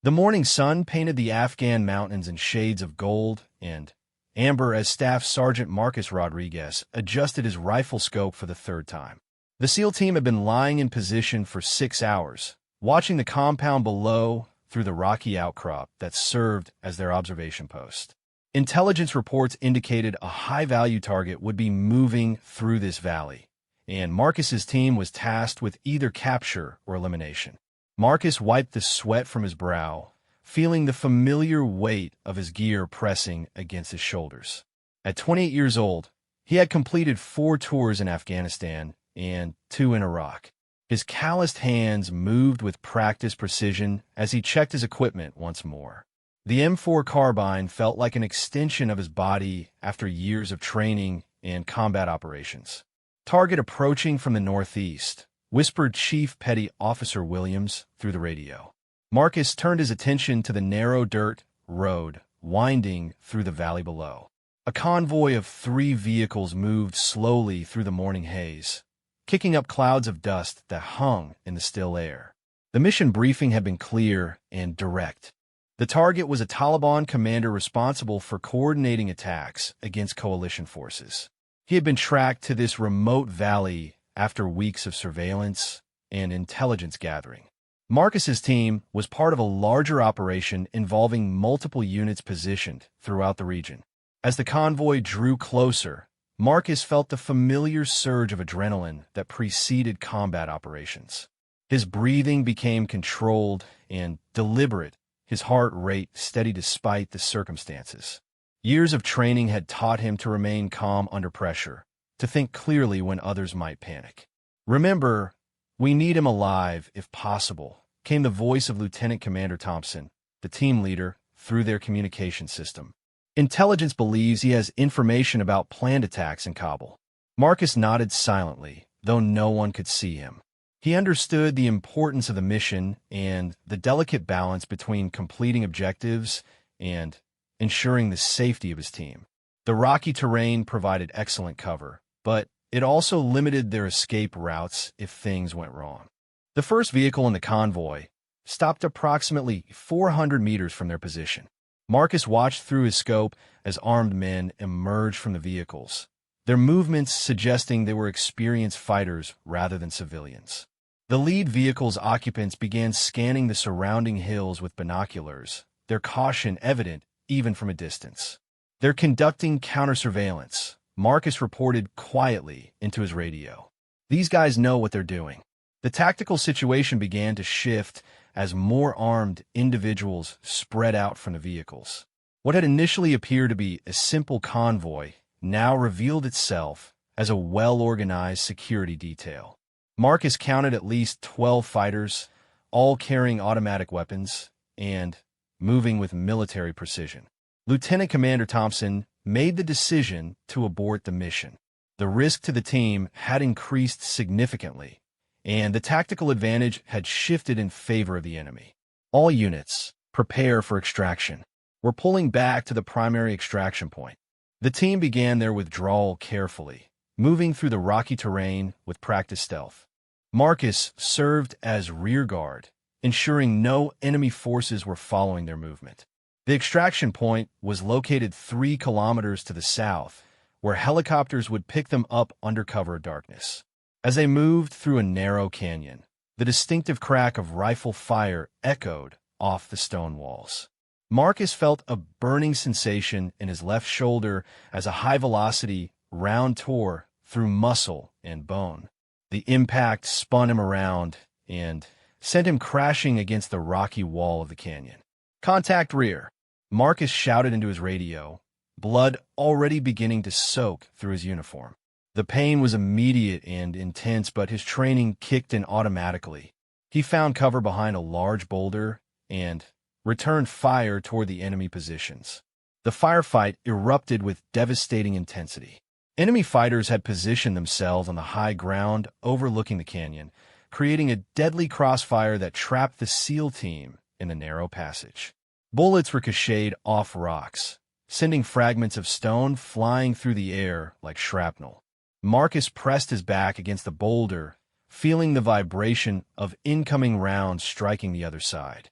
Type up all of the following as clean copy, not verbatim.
The morning sun painted the Afghan mountains in shades of gold and amber as Staff Sergeant Marcus Rodriguez adjusted his rifle scope for the third time. The SEAL team had been lying in position for 6 hours, watching the compound below through the rocky outcrop that served as their observation post. Intelligence reports indicated a high-value target would be moving through this valley, and Marcus's team was tasked with either capture or elimination. Marcus wiped the sweat from his brow, feeling the familiar weight of his gear pressing against his shoulders. At 28 years old, he had completed 4 tours in Afghanistan and 2 in Iraq. His calloused hands moved with practiced precision as he checked his equipment once more. The M4 carbine felt like an extension of his body after years of training and combat operations. "Target approaching from the northeast," whispered Chief Petty Officer Williams through the radio. Marcus turned his attention to the narrow dirt road winding through the valley below. A convoy of 3 vehicles moved slowly through the morning haze, kicking up clouds of dust that hung in the still air. The mission briefing had been clear and direct. The target was a Taliban commander responsible for coordinating attacks against coalition forces. He had been tracked to this remote valley after weeks of surveillance and intelligence gathering. Marcus's team was part of a larger operation involving multiple units positioned throughout the region. As the convoy drew closer, Marcus felt the familiar surge of adrenaline that preceded combat operations. His breathing became controlled and deliberate, his heart rate steady despite the circumstances. Years of training had taught him to remain calm under pressure, to think clearly when others might panic. "Remember, we need him alive, if possible," came the voice of Lieutenant Commander Thompson, the team leader, through their communication system. "Intelligence believes he has information about planned attacks in Kabul." Marcus nodded silently, though no one could see him. He understood the importance of the mission and the delicate balance between completing objectives and ensuring the safety of his team. The rocky terrain provided excellent cover, but it also limited their escape routes if things went wrong. The first vehicle in the convoy stopped approximately 400 meters from their position. Marcus watched through his scope as armed men emerged from the vehicles, their movements suggesting they were experienced fighters rather than civilians. The lead vehicle's occupants began scanning the surrounding hills with binoculars, their caution evident even from a distance. "They're conducting counter-surveillance," Marcus reported quietly into his radio. "These guys know what they're doing." The tactical situation began to shift as more armed individuals spread out from the vehicles. What had initially appeared to be a simple convoy now revealed itself as a well-organized security detail. Marcus counted at least 12 fighters, all carrying automatic weapons and moving with military precision. Lieutenant Commander Thompson made the decision to abort the mission. The risk to the team had increased significantly, and the tactical advantage had shifted in favor of the enemy. "All units, prepare for extraction. We're pulling back to the primary extraction point." The team began their withdrawal carefully, moving through the rocky terrain with practiced stealth. Marcus served as rear guard, ensuring no enemy forces were following their movement. The extraction point was located 3 kilometers to the south, where helicopters would pick them up under cover of darkness. As they moved through a narrow canyon, the distinctive crack of rifle fire echoed off the stone walls. Marcus felt a burning sensation in his left shoulder as a high-velocity round tore through muscle and bone. The impact spun him around and sent him crashing against the rocky wall of the canyon. "Contact rear," Marcus shouted into his radio, blood already beginning to soak through his uniform. The pain was immediate and intense, but his training kicked in automatically. He found cover behind a large boulder and returned fire toward the enemy positions. The firefight erupted with devastating intensity. Enemy fighters had positioned themselves on the high ground overlooking the canyon, creating a deadly crossfire that trapped the SEAL team in the narrow passage. Bullets ricocheted off rocks, sending fragments of stone flying through the air like shrapnel. Marcus pressed his back against the boulder, feeling the vibration of incoming rounds striking the other side.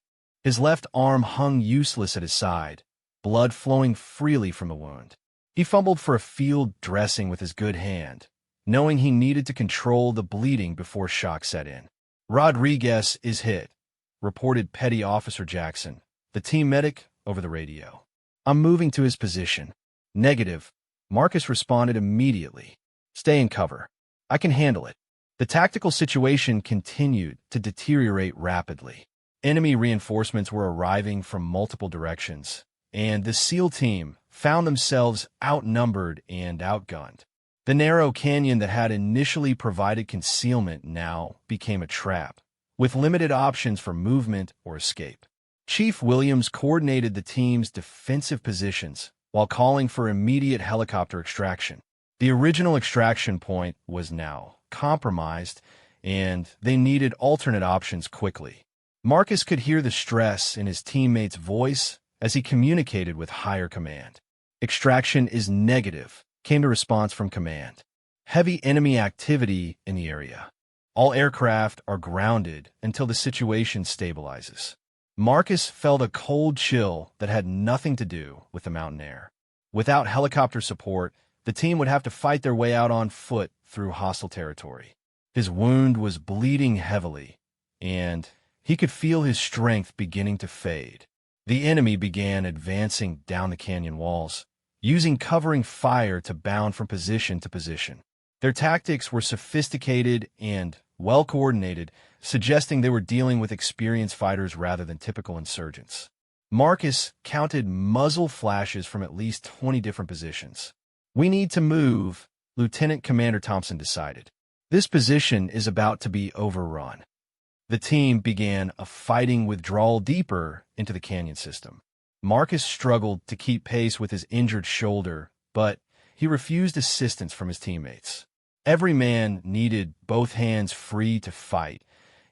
His left arm hung useless at his side, blood flowing freely from the wound. He fumbled for a field dressing with his good hand, knowing he needed to control the bleeding before shock set in. "Rodriguez is hit," reported Petty Officer Jackson, the team medic, over the radio. "I'm moving to his position." "Negative." Marcus responded immediately. "Stay in cover. I can handle it." The tactical situation continued to deteriorate rapidly. Enemy reinforcements were arriving from multiple directions, and the SEAL team found themselves outnumbered and outgunned. The narrow canyon that had initially provided concealment now became a trap, with limited options for movement or escape. Chief Williams coordinated the team's defensive positions while calling for immediate helicopter extraction. The original extraction point was now compromised, and they needed alternate options quickly. Marcus could hear the stress in his teammate's voice as he communicated with higher command. "Extraction is negative," came the response from command. "Heavy enemy activity in the area. All aircraft are grounded until the situation stabilizes." Marcus felt a cold chill that had nothing to do with the mountain air. Without helicopter support, the team would have to fight their way out on foot through hostile territory. His wound was bleeding heavily, and he could feel his strength beginning to fade. The enemy began advancing down the canyon walls, using covering fire to bound from position to position. Their tactics were sophisticated and well-coordinated, suggesting they were dealing with experienced fighters rather than typical insurgents. Marcus counted muzzle flashes from at least 20 different positions. "We need to move," Lieutenant Commander Thompson decided. "This position is about to be overrun." The team began a fighting withdrawal deeper into the canyon system. Marcus struggled to keep pace with his injured shoulder, but he refused assistance from his teammates. Every man needed both hands free to fight,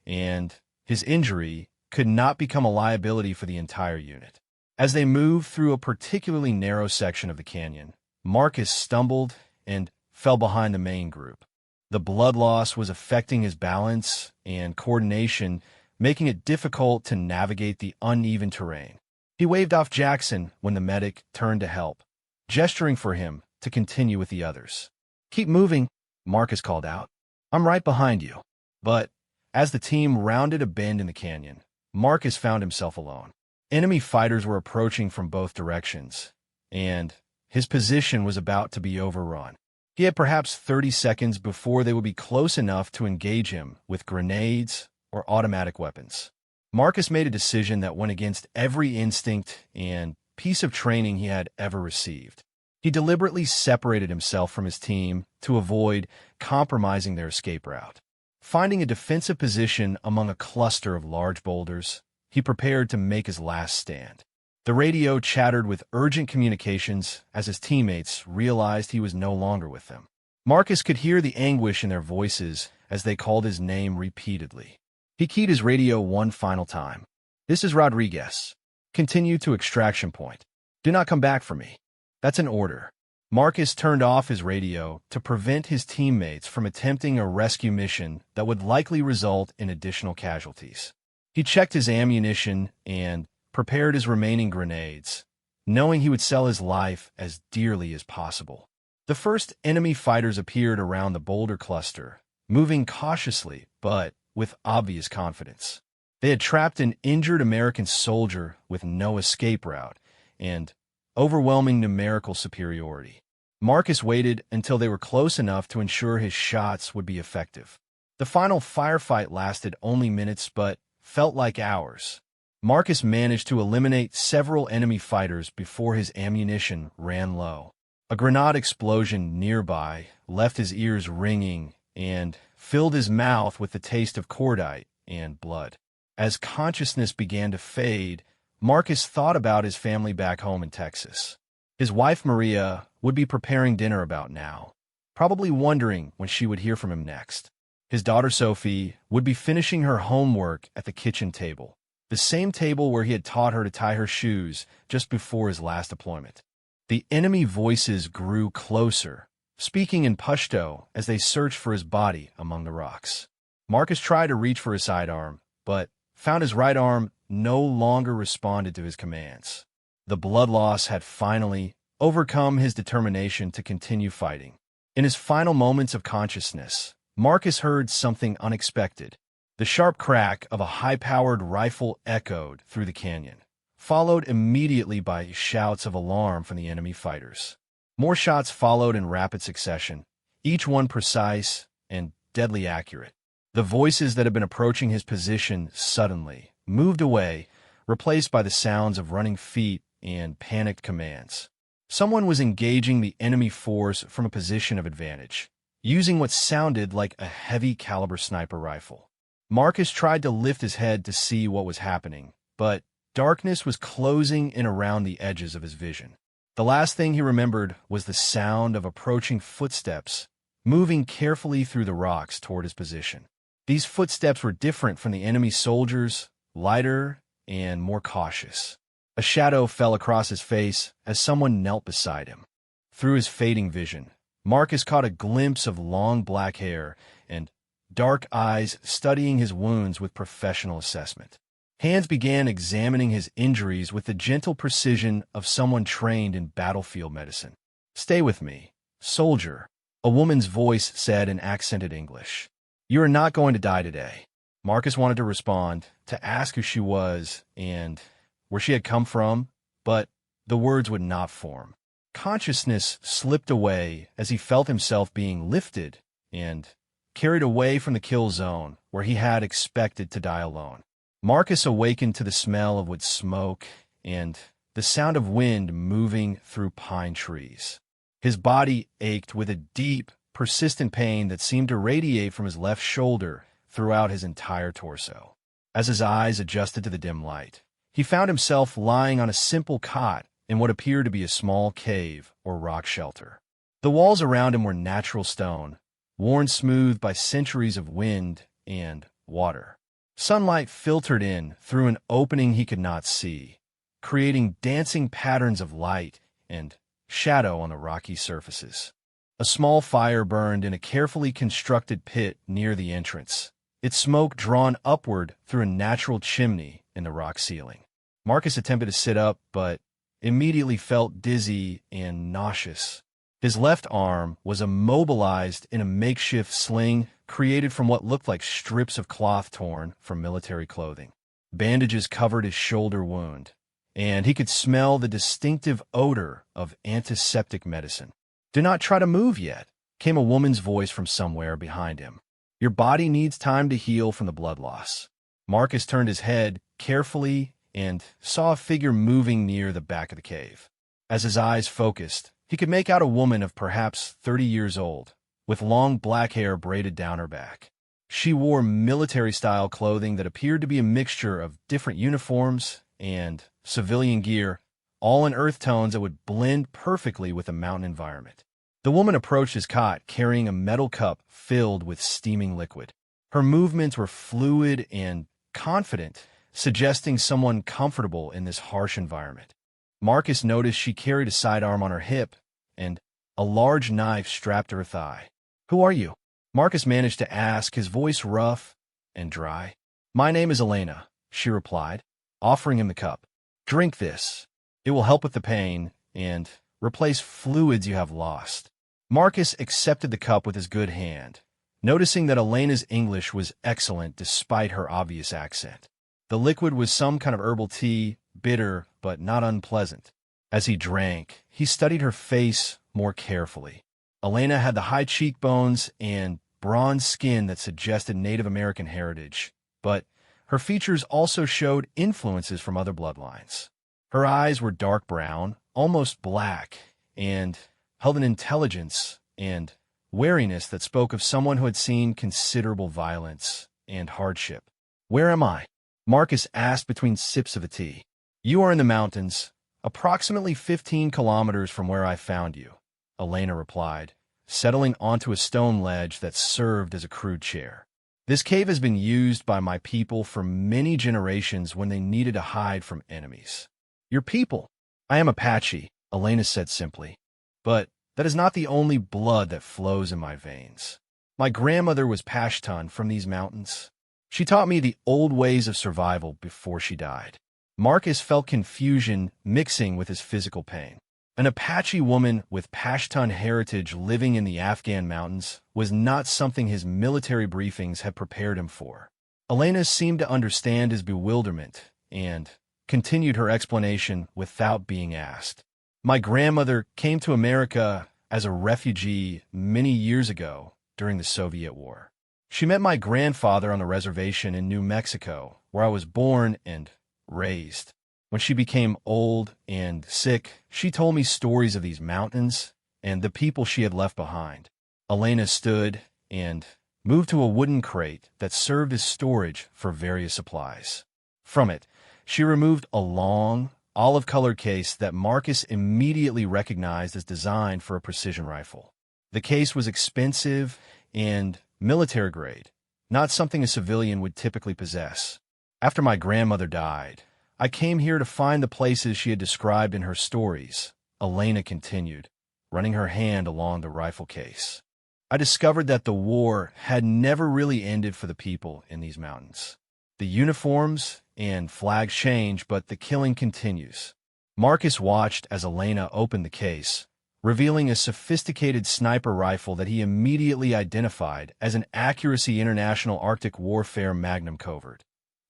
and his injury could not become a liability for the entire unit. As they moved through a particularly narrow section of the canyon, Marcus stumbled and fell behind the main group. The blood loss was affecting his balance and coordination, making it difficult to navigate the uneven terrain. He waved off Jackson when the medic turned to help, gesturing for him to continue with the others. "Keep moving," Marcus called out. "I'm right behind you." But as the team rounded a bend in the canyon, Marcus found himself alone. Enemy fighters were approaching from both directions, and his position was about to be overrun. He had perhaps 30 seconds before they would be close enough to engage him with grenades or automatic weapons. Marcus made a decision that went against every instinct and piece of training he had ever received. He deliberately separated himself from his team to avoid compromising their escape route. Finding a defensive position among a cluster of large boulders, he prepared to make his last stand. The radio chattered with urgent communications as his teammates realized he was no longer with them. Marcus could hear the anguish in their voices as they called his name repeatedly. He keyed his radio one final time. "This is Rodriguez. Continue to extraction point. Do not come back for me." "That's an order." Marcus turned off his radio to prevent his teammates from attempting a rescue mission that would likely result in additional casualties. He checked his ammunition and prepared his remaining grenades, knowing he would sell his life as dearly as possible. The first enemy fighters appeared around the boulder cluster, moving cautiously but with obvious confidence. They had trapped an injured American soldier with no escape route and overwhelming numerical superiority. Marcus waited until they were close enough to ensure his shots would be effective. The final firefight lasted only minutes but felt like hours. Marcus managed to eliminate several enemy fighters before his ammunition ran low. A grenade explosion nearby left his ears ringing and filled his mouth with the taste of cordite and blood. As consciousness began to fade, Marcus thought about his family back home in Texas. His wife Maria would be preparing dinner about now, probably wondering when she would hear from him next. His daughter Sophie would be finishing her homework at the kitchen table, the same table where he had taught her to tie her shoes just before his last deployment. The enemy voices grew closer, speaking in Pashto as they searched for his body among the rocks. Marcus tried to reach for his sidearm, but found his right arm no longer responded to his commands. The blood loss had finally overcome his determination to continue fighting. In his final moments of consciousness, Marcus heard something unexpected. The sharp crack of a high-powered rifle echoed through the canyon, followed immediately by shouts of alarm from the enemy fighters. More shots followed in rapid succession, each one precise and deadly accurate. The voices that had been approaching his position suddenly moved away, replaced by the sounds of running feet and panicked commands. Someone was engaging the enemy force from a position of advantage, using what sounded like a heavy-caliber sniper rifle. Marcus tried to lift his head to see what was happening, but darkness was closing in around the edges of his vision. The last thing he remembered was the sound of approaching footsteps, moving carefully through the rocks toward his position. These footsteps were different from the enemy soldiers, lighter and more cautious. A shadow fell across his face as someone knelt beside him. Through his fading vision, Marcus caught a glimpse of long black hair and dark eyes studying his wounds with professional assessment. Hands began examining his injuries with the gentle precision of someone trained in battlefield medicine. "Stay with me, soldier," a woman's voice said in accented English. "You are not going to die today." Marcus wanted to respond, to ask who she was and where she had come from, but the words would not form. Consciousness slipped away as he felt himself being lifted and carried away from the kill zone where he had expected to die alone. Marcus awakened to the smell of wood smoke and the sound of wind moving through pine trees. His body ached with a deep, persistent pain that seemed to radiate from his left shoulder throughout his entire torso. As his eyes adjusted to the dim light, he found himself lying on a simple cot in what appeared to be a small cave or rock shelter. The walls around him were natural stone, worn smooth by centuries of wind and water. Sunlight filtered in through an opening he could not see, creating dancing patterns of light and shadow on the rocky surfaces. A small fire burned in a carefully constructed pit near the entrance, its smoke drawn upward through a natural chimney in the rock ceiling. Marcus attempted to sit up, but immediately felt dizzy and nauseous. His left arm was immobilized in a makeshift sling created from what looked like strips of cloth torn from military clothing. Bandages covered his shoulder wound, and he could smell the distinctive odor of antiseptic medicine. "Do not try to move yet," came a woman's voice from somewhere behind him. "Your body needs time to heal from the blood loss." Marcus turned his head carefully and saw a figure moving near the back of the cave. As his eyes focused, he could make out a woman of perhaps 30 years old, with long black hair braided down her back. She wore military-style clothing that appeared to be a mixture of different uniforms and civilian gear, all in earth tones that would blend perfectly with the mountain environment. The woman approached his cot carrying a metal cup filled with steaming liquid. Her movements were fluid and confident, suggesting someone comfortable in this harsh environment. Marcus noticed she carried a sidearm on her hip and a large knife strapped to her thigh. "Who are you?" Marcus managed to ask, his voice rough and dry. "My name is Elena," she replied, offering him the cup. "Drink this. It will help with the pain and replace fluids you have lost." Marcus accepted the cup with his good hand, noticing that Elena's English was excellent despite her obvious accent. The liquid was some kind of herbal tea, bitter but not unpleasant. As he drank, he studied her face more carefully. Elena had the high cheekbones and bronze skin that suggested Native American heritage, but her features also showed influences from other bloodlines. Her eyes were dark brown, almost black, and held an intelligence and wariness that spoke of someone who had seen considerable violence and hardship. "Where am I?" Marcus asked between sips of the tea. "You are in the mountains, approximately 15 kilometers from where I found you," Elena replied, settling onto a stone ledge that served as a crude chair. "This cave has been used by my people for many generations when they needed to hide from enemies." "Your people?" "I am Apache," Elena said simply. "But that is not the only blood that flows in my veins. My grandmother was Pashtun from these mountains. She taught me the old ways of survival before she died. Marcus felt confusion mixing with his physical pain. An Apache woman with Pashtun heritage living in the Afghan mountains was not something his military briefings had prepared him for. Elena seemed to understand his bewilderment and continued her explanation without being asked. My grandmother came to America as a refugee many years ago during the Soviet War. She met my grandfather on the reservation in New Mexico, where I was born and raised. When she became old and sick, she told me stories of these mountains and the people she had left behind. Elena stood and moved to a wooden crate that served as storage for various supplies. From it, she removed a long, olive-colored case that Marcus immediately recognized as designed for a precision rifle. The case was expensive and military-grade, not something a civilian would typically possess. After my grandmother died, I came here to find the places she had described in her stories, Elena continued, running her hand along the rifle case. I discovered that the war had never really ended for the people in these mountains. The uniforms and flags change, but the killing continues. Marcus watched as Elena opened the case, revealing a sophisticated sniper rifle that he immediately identified as an Accuracy International Arctic Warfare Magnum Covert,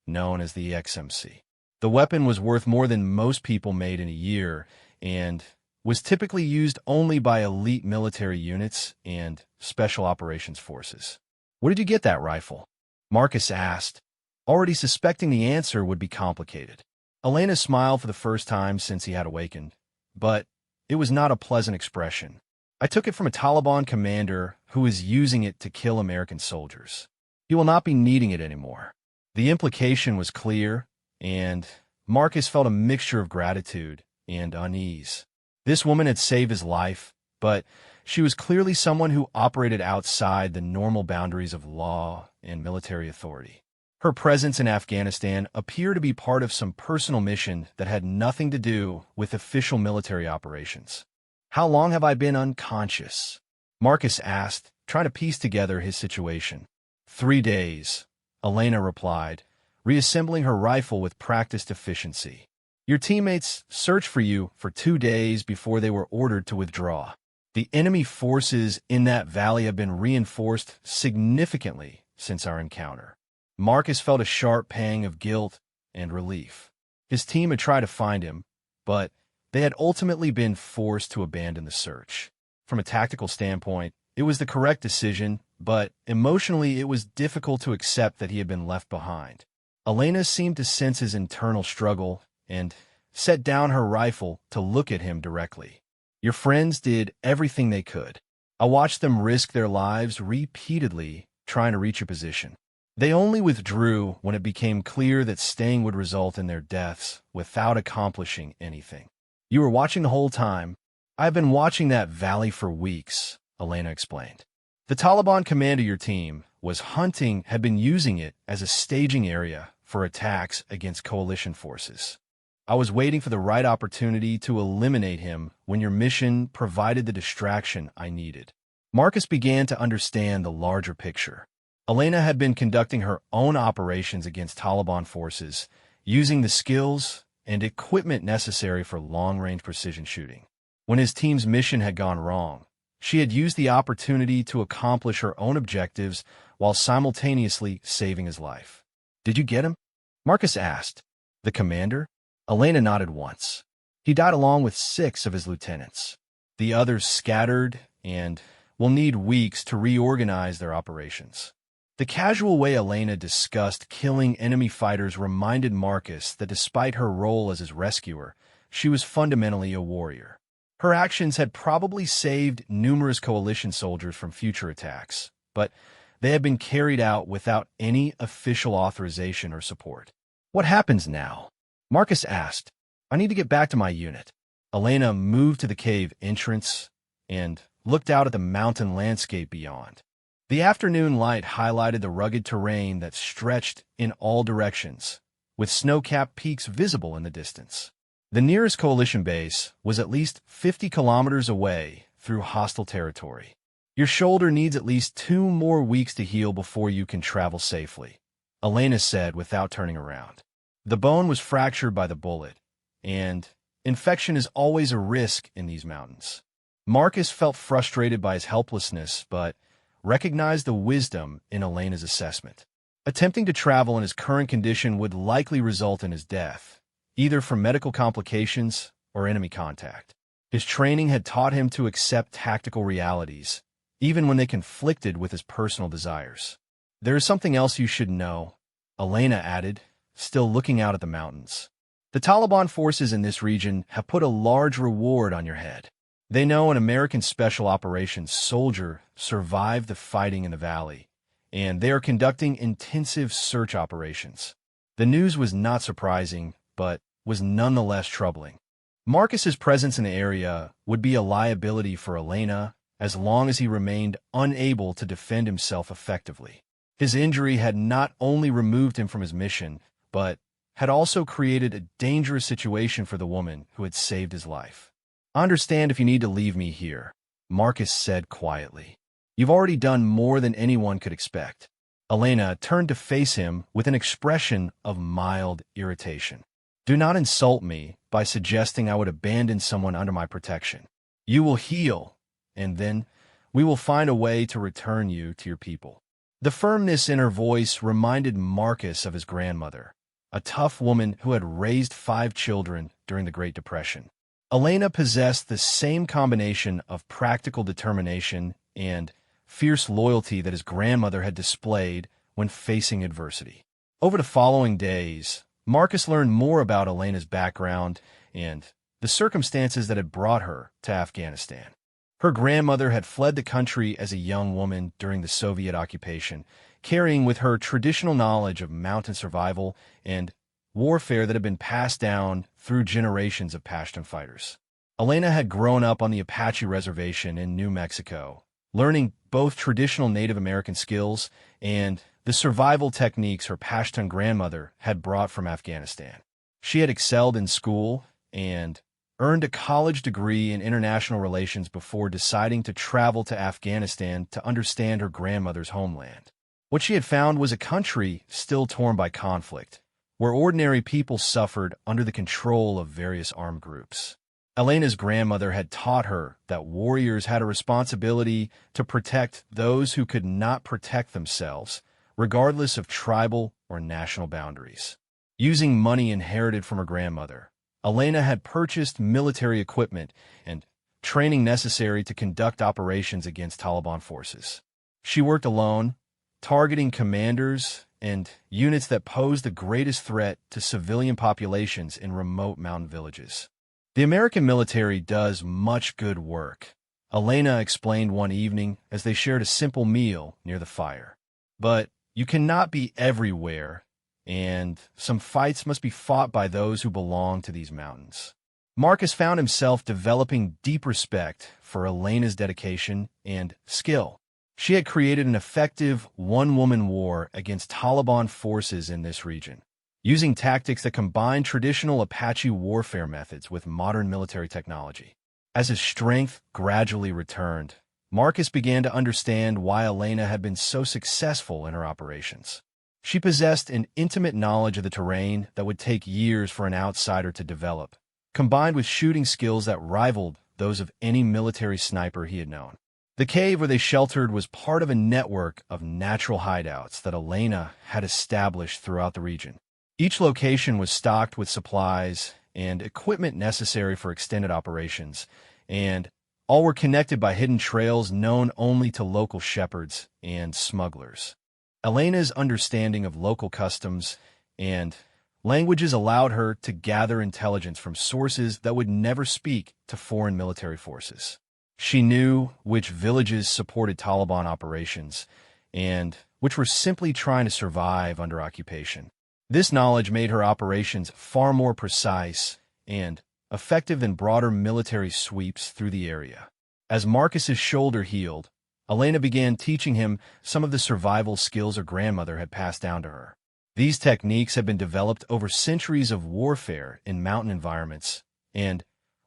known as the AXMC. The weapon was worth more than most people made in a year and was typically used only by elite military units and special operations forces. "Where did you get that rifle?" Marcus asked, already suspecting the answer would be complicated. Elena smiled for the first time since he had awakened, but it was not a pleasant expression. "I took it from a Taliban commander who is using it to kill American soldiers. He will not be needing it anymore." The implication was clear, and Marcus felt a mixture of gratitude and unease. This woman had saved his life, but she was clearly someone who operated outside the normal boundaries of law and military authority. Her presence in Afghanistan appeared to be part of some personal mission that had nothing to do with official military operations. "How long have I been unconscious?" Marcus asked, trying to piece together his situation. 3 days, Elena replied, reassembling her rifle with practiced efficiency. "Your teammates searched for you for 2 days before they were ordered to withdraw. The enemy forces in that valley have been reinforced significantly since our encounter." Marcus felt a sharp pang of guilt and relief. His team had tried to find him, but they had ultimately been forced to abandon the search. From a tactical standpoint, it was the correct decision, but emotionally it was difficult to accept that he had been left behind. Elena seemed to sense his internal struggle and set down her rifle to look at him directly. "Your friends did everything they could. I watched them risk their lives repeatedly trying to reach your position. They only withdrew when it became clear that staying would result in their deaths without accomplishing anything. You were watching the whole time." "I've been watching that valley for weeks," Elena explained. "The Taliban commander your team had been using it as a staging area for attacks against coalition forces. I was waiting for the right opportunity to eliminate him when your mission provided the distraction I needed." Marcus began to understand the larger picture. Elena had been conducting her own operations against Taliban forces, using the skills and equipment necessary for long-range precision shooting. When his team's mission had gone wrong, she had used the opportunity to accomplish her own objectives while simultaneously saving his life. "Did you get him?" Marcus asked. "The commander?" Elena nodded once. "He died along with 6 of his lieutenants. The others scattered and will need weeks to reorganize their operations." The casual way Elena discussed killing enemy fighters reminded Marcus that despite her role as his rescuer, she was fundamentally a warrior. Her actions had probably saved numerous coalition soldiers from future attacks, but they had been carried out without any official authorization or support. "What happens now?" Marcus asked. "I need to get back to my unit." Elena moved to the cave entrance and looked out at the mountain landscape beyond. The afternoon light highlighted the rugged terrain that stretched in all directions, with snow-capped peaks visible in the distance. The nearest coalition base was at least 50 kilometers away through hostile territory. "Your shoulder needs at least 2 more weeks to heal before you can travel safely," Elena said without turning around. The bone was fractured by the bullet, and infection is always a risk in these mountains. Marcus felt frustrated by his helplessness, but recognized the wisdom in Elena's assessment. Attempting to travel in his current condition would likely result in his death, either from medical complications or enemy contact. His training had taught him to accept tactical realities, even when they conflicted with his personal desires. "There is something else you should know," Elena added, still looking out at the mountains. "The Taliban forces in this region have put a large reward on your head. They know an American Special Operations soldier survived the fighting in the valley, and they are conducting intensive search operations." The news was not surprising, but was nonetheless troubling. Marcus's presence in the area would be a liability for Elena as long as he remained unable to defend himself effectively. His injury had not only removed him from his mission, but had also created a dangerous situation for the woman who had saved his life. "I understand if you need to leave me here," Marcus said quietly. "You've already done more than anyone could expect." Elena turned to face him with an expression of mild irritation. "Do not insult me by suggesting I would abandon someone under my protection. You will heal, and then we will find a way to return you to your people." The firmness in her voice reminded Marcus of his grandmother, a tough woman who had raised 5 children during the Great Depression. Elena possessed the same combination of practical determination and fierce loyalty that his grandmother had displayed when facing adversity. Over the following days, Marcus learned more about Elena's background and the circumstances that had brought her to Afghanistan. Her grandmother had fled the country as a young woman during the Soviet occupation, carrying with her traditional knowledge of mountain survival and warfare that had been passed down through generations of Pashtun fighters. Elena had grown up on the Apache reservation in New Mexico, learning both traditional Native American skills and the survival techniques her Pashtun grandmother had brought from Afghanistan. She had excelled in school and earned a college degree in international relations before deciding to travel to Afghanistan to understand her grandmother's homeland. What she had found was a country still torn by conflict, where ordinary people suffered under the control of various armed groups. Elena's grandmother had taught her that warriors had a responsibility to protect those who could not protect themselves, regardless of tribal or national boundaries. Using money inherited from her grandmother, Elena had purchased military equipment and training necessary to conduct operations against Taliban forces. She worked alone, targeting commanders and units that posed the greatest threat to civilian populations in remote mountain villages. "The American military does much good work," Elena explained one evening as they shared a simple meal near the fire. "But you cannot be everywhere, and some fights must be fought by those who belong to these mountains." Marcus found himself developing deep respect for Elena's dedication and skill. She had created an effective one-woman war against Taliban forces in this region, using tactics that combined traditional Apache warfare methods with modern military technology. As his strength gradually returned, Marcus began to understand why Elena had been so successful in her operations. She possessed an intimate knowledge of the terrain that would take years for an outsider to develop, combined with shooting skills that rivaled those of any military sniper he had known. The cave where they sheltered was part of a network of natural hideouts that Elena had established throughout the region. Each location was stocked with supplies and equipment necessary for extended operations, and all were connected by hidden trails known only to local shepherds and smugglers. Elena's understanding of local customs and languages allowed her to gather intelligence from sources that would never speak to foreign military forces. She knew which villages supported Taliban operations and which were simply trying to survive under occupation. This knowledge made her operations far more precise and effective than broader military sweeps through the area. As Marcus's shoulder healed, Elena began teaching him some of the survival skills her grandmother had passed down to her. These techniques had been developed over centuries of warfare in mountain environments and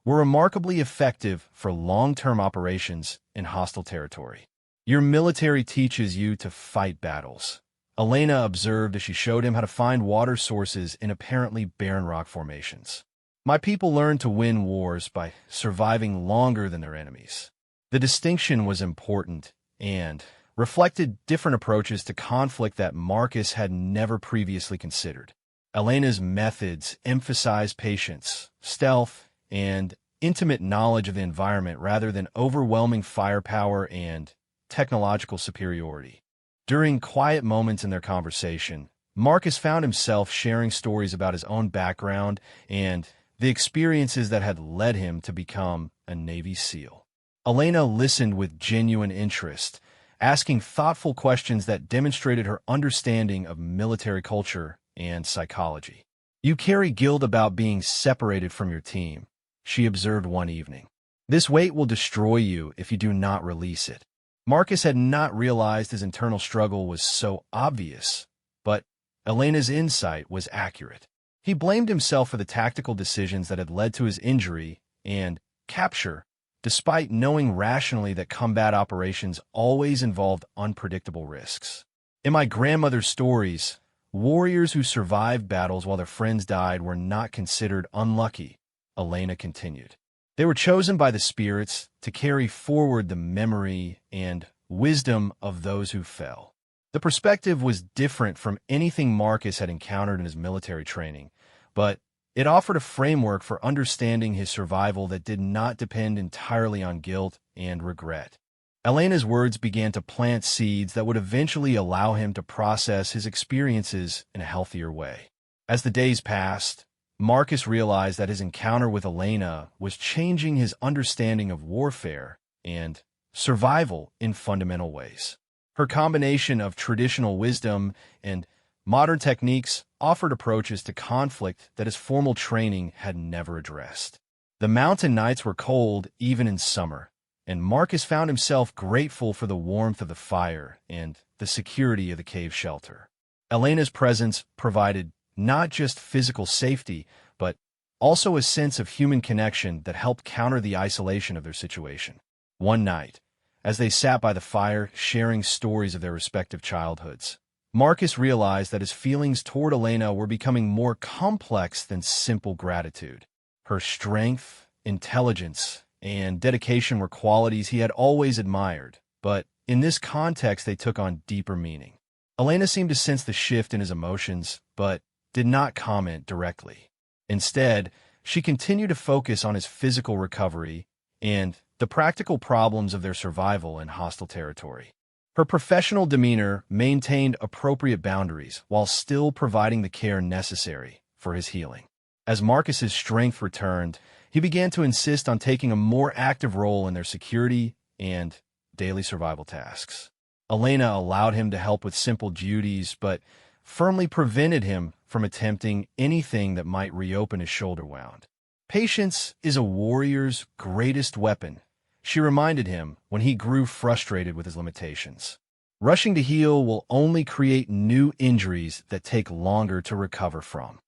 were remarkably effective for long-term operations in hostile territory. "Your military teaches you to fight battles," Elena observed as she showed him how to find water sources in apparently barren rock formations. My people learned to win wars by surviving longer than their enemies. The distinction was important and reflected different approaches to conflict that Marcus had never previously considered. Elena's methods emphasized patience, stealth, and intimate knowledge of the environment rather than overwhelming firepower and technological superiority. During quiet moments in their conversation, Marcus found himself sharing stories about his own background and the experiences that had led him to become a Navy SEAL. Elena listened with genuine interest, asking thoughtful questions that demonstrated her understanding of military culture and psychology. "You carry guilt about being separated from your team," she observed one evening. "This weight will destroy you if you do not release it." Marcus had not realized his internal struggle was so obvious, but Elena's insight was accurate. He blamed himself for the tactical decisions that had led to his injury and capture, despite knowing rationally that combat operations always involved unpredictable risks. "In my grandmother's stories, warriors who survived battles while their friends died were not considered unlucky," Elena continued. "They were chosen by the spirits to carry forward the memory and wisdom of those who fell." The perspective was different from anything Marcus had encountered in his military training, but it offered a framework for understanding his survival that did not depend entirely on guilt and regret. Elena's words began to plant seeds that would eventually allow him to process his experiences in a healthier way. As the days passed, Marcus realized that his encounter with Elena was changing his understanding of warfare and survival in fundamental ways. Her combination of traditional wisdom and modern techniques offered approaches to conflict that his formal training had never addressed. The mountain nights were cold even in summer, and Marcus found himself grateful for the warmth of the fire and the security of the cave shelter. Elena's presence provided not just physical safety, but also a sense of human connection that helped counter the isolation of their situation. One night, as they sat by the fire sharing stories of their respective childhoods, Marcus realized that his feelings toward Elena were becoming more complex than simple gratitude. Her strength, intelligence, and dedication were qualities he had always admired, but in this context they took on deeper meaning. Elena seemed to sense the shift in his emotions, but did not comment directly. Instead, she continued to focus on his physical recovery and the practical problems of their survival in hostile territory. Her professional demeanor maintained appropriate boundaries while still providing the care necessary for his healing. As Marcus's strength returned, he began to insist on taking a more active role in their security and daily survival tasks. Elena allowed him to help with simple duties, but firmly prevented him from attempting anything that might reopen his shoulder wound. "Patience is a warrior's greatest weapon," she reminded him when he grew frustrated with his limitations. "Rushing to heal will only create new injuries that take longer to recover from."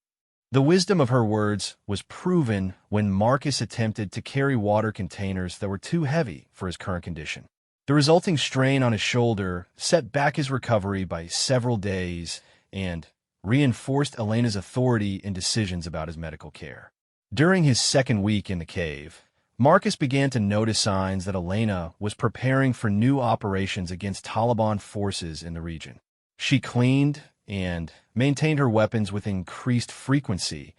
The wisdom of her words was proven when Marcus attempted to carry water containers that were too heavy for his current condition. The resulting strain on his shoulder set back his recovery by several days and reinforced Elena's authority in decisions about his medical care. During his second week in the cave, Marcus began to notice signs that Elena was preparing for new operations against Taliban forces in the region. She cleaned and maintained her weapons with increased frequency,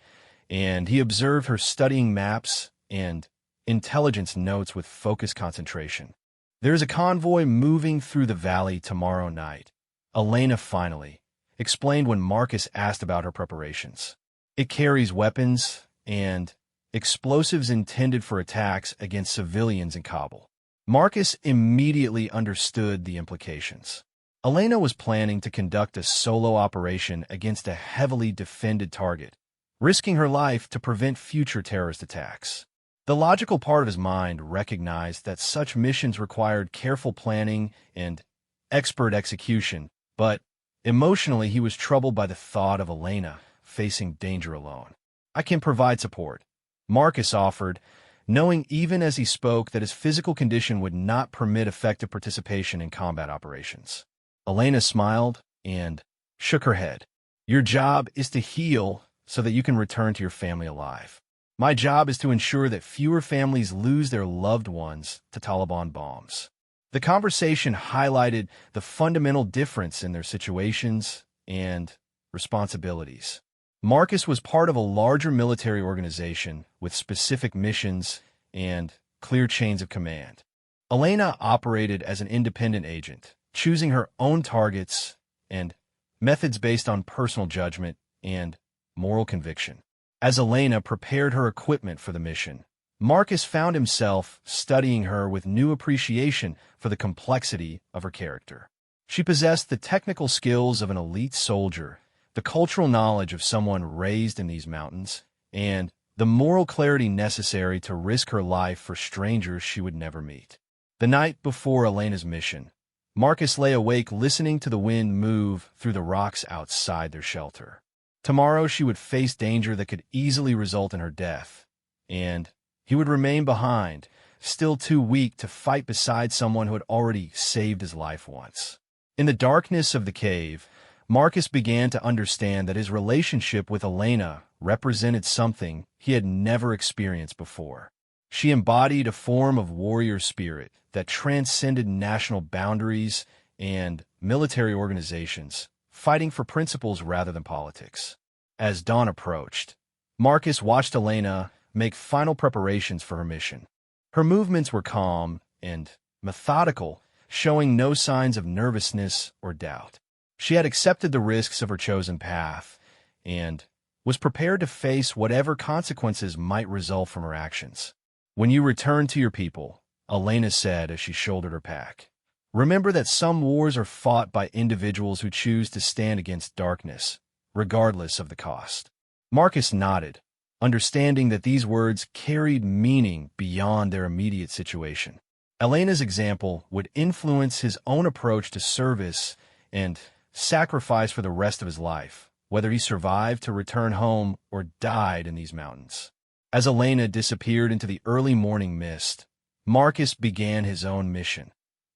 and he observed her studying maps and intelligence notes with focused concentration. "There is a convoy moving through the valley tomorrow night," Elena finally explained when Marcus asked about her preparations. "It carries weapons and explosives intended for attacks against civilians in Kabul." Marcus immediately understood the implications. Elena was planning to conduct a solo operation against a heavily defended target, risking her life to prevent future terrorist attacks. The logical part of his mind recognized that such missions required careful planning and expert execution, but emotionally he was troubled by the thought of Elena facing danger alone. "I can provide support," Marcus offered, knowing even as he spoke that his physical condition would not permit effective participation in combat operations. Elena smiled and shook her head. Your job is to heal so that you can return to your family alive. My job is to ensure that fewer families lose their loved ones to Taliban bombs. The conversation highlighted the fundamental difference in their situations and responsibilities. Marcus was part of a larger military organization with specific missions and clear chains of command. Elena operated as an independent agent, choosing her own targets and methods based on personal judgment and moral conviction. As Elena prepared her equipment for the mission, Marcus found himself studying her with new appreciation for the complexity of her character. She possessed the technical skills of an elite soldier, the cultural knowledge of someone raised in these mountains, and the moral clarity necessary to risk her life for strangers she would never meet. The night before Elena's mission, Marcus lay awake listening to the wind move through the rocks outside their shelter. Tomorrow she would face danger that could easily result in her death, and he would remain behind, still too weak to fight beside someone who had already saved his life once. In the darkness of the cave, Marcus began to understand that his relationship with Elena represented something he had never experienced before. She embodied a form of warrior spirit that transcended national boundaries and military organizations, fighting for principles rather than politics. As dawn approached, Marcus watched Elena make final preparations for her mission. Her movements were calm and methodical, showing no signs of nervousness or doubt. She had accepted the risks of her chosen path and was prepared to face whatever consequences might result from her actions. When you return to your people, Elena said as she shouldered her pack, remember that some wars are fought by individuals who choose to stand against darkness, regardless of the cost. Marcus nodded, understanding that these words carried meaning beyond their immediate situation. Elena's example would influence his own approach to service and sacrifice for the rest of his life, whether he survived to return home or died in these mountains. As Elena disappeared into the early morning mist, Marcus began his own mission,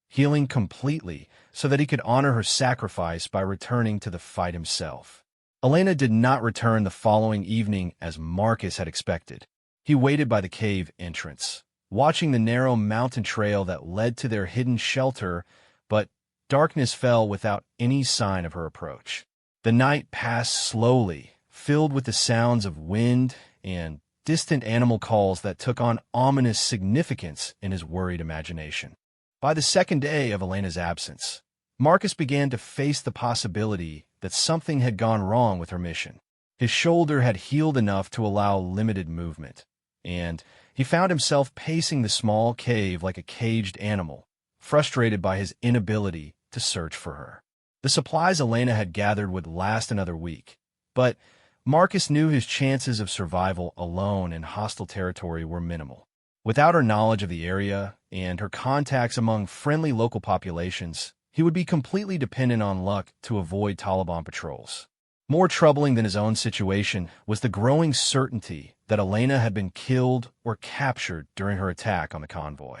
healing completely so that he could honor her sacrifice by returning to the fight himself. Elena did not return the following evening as Marcus had expected. He waited by the cave entrance, watching the narrow mountain trail that led to their hidden shelter, but darkness fell without any sign of her approach. The night passed slowly, filled with the sounds of wind and distant animal calls that took on ominous significance in his worried imagination. By the second day of Elena's absence, Marcus began to face the possibility that something had gone wrong with her mission. His shoulder had healed enough to allow limited movement, and he found himself pacing the small cave like a caged animal, frustrated by his inability to search for her. The supplies Elena had gathered would last another week, but Marcus knew his chances of survival alone in hostile territory were minimal. Without her knowledge of the area and her contacts among friendly local populations, he would be completely dependent on luck to avoid Taliban patrols. More troubling than his own situation was the growing certainty that Elena had been killed or captured during her attack on the convoy.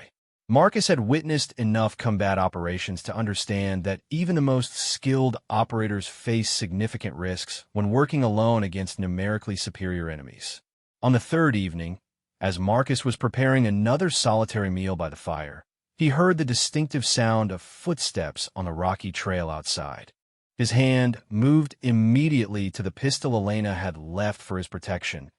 Marcus had witnessed enough combat operations to understand that even the most skilled operators face significant risks when working alone against numerically superior enemies. On the third evening, as Marcus was preparing another solitary meal by the fire, he heard the distinctive sound of footsteps on the rocky trail outside. His hand moved immediately to the pistol Elena had left for his protection,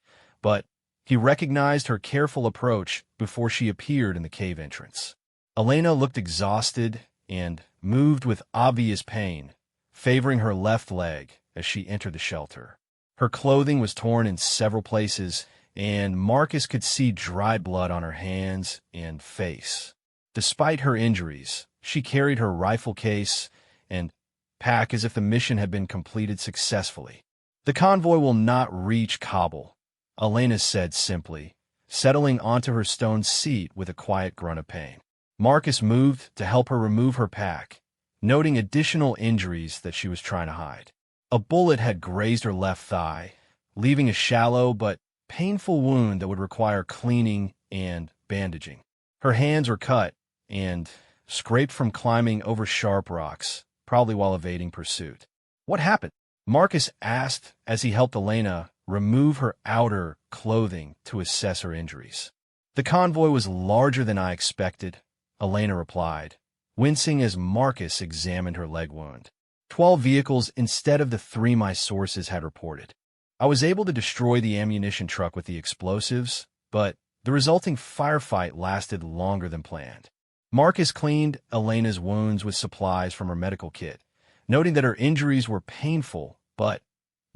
but he recognized her careful approach before she appeared in the cave entrance. Elena looked exhausted and moved with obvious pain, favoring her left leg as she entered the shelter. Her clothing was torn in several places, and Marcus could see dried blood on her hands and face. Despite her injuries, she carried her rifle case and pack as if the mission had been completed successfully. "The convoy will not reach Kabul," Elena said simply, settling onto her stone seat with a quiet grunt of pain. Marcus moved to help her remove her pack, noting additional injuries that she was trying to hide. A bullet had grazed her left thigh, leaving a shallow but painful wound that would require cleaning and bandaging. Her hands were cut and scraped from climbing over sharp rocks, probably while evading pursuit. "What happened?" Marcus asked as he helped Elena remove her outer clothing to assess her injuries. The convoy was larger than I expected, Elena replied, wincing as Marcus examined her leg wound. 12 vehicles instead of the 3 my sources had reported. I was able to destroy the ammunition truck with the explosives, but the resulting firefight lasted longer than planned. Marcus cleaned Elena's wounds with supplies from her medical kit, noting that her injuries were painful but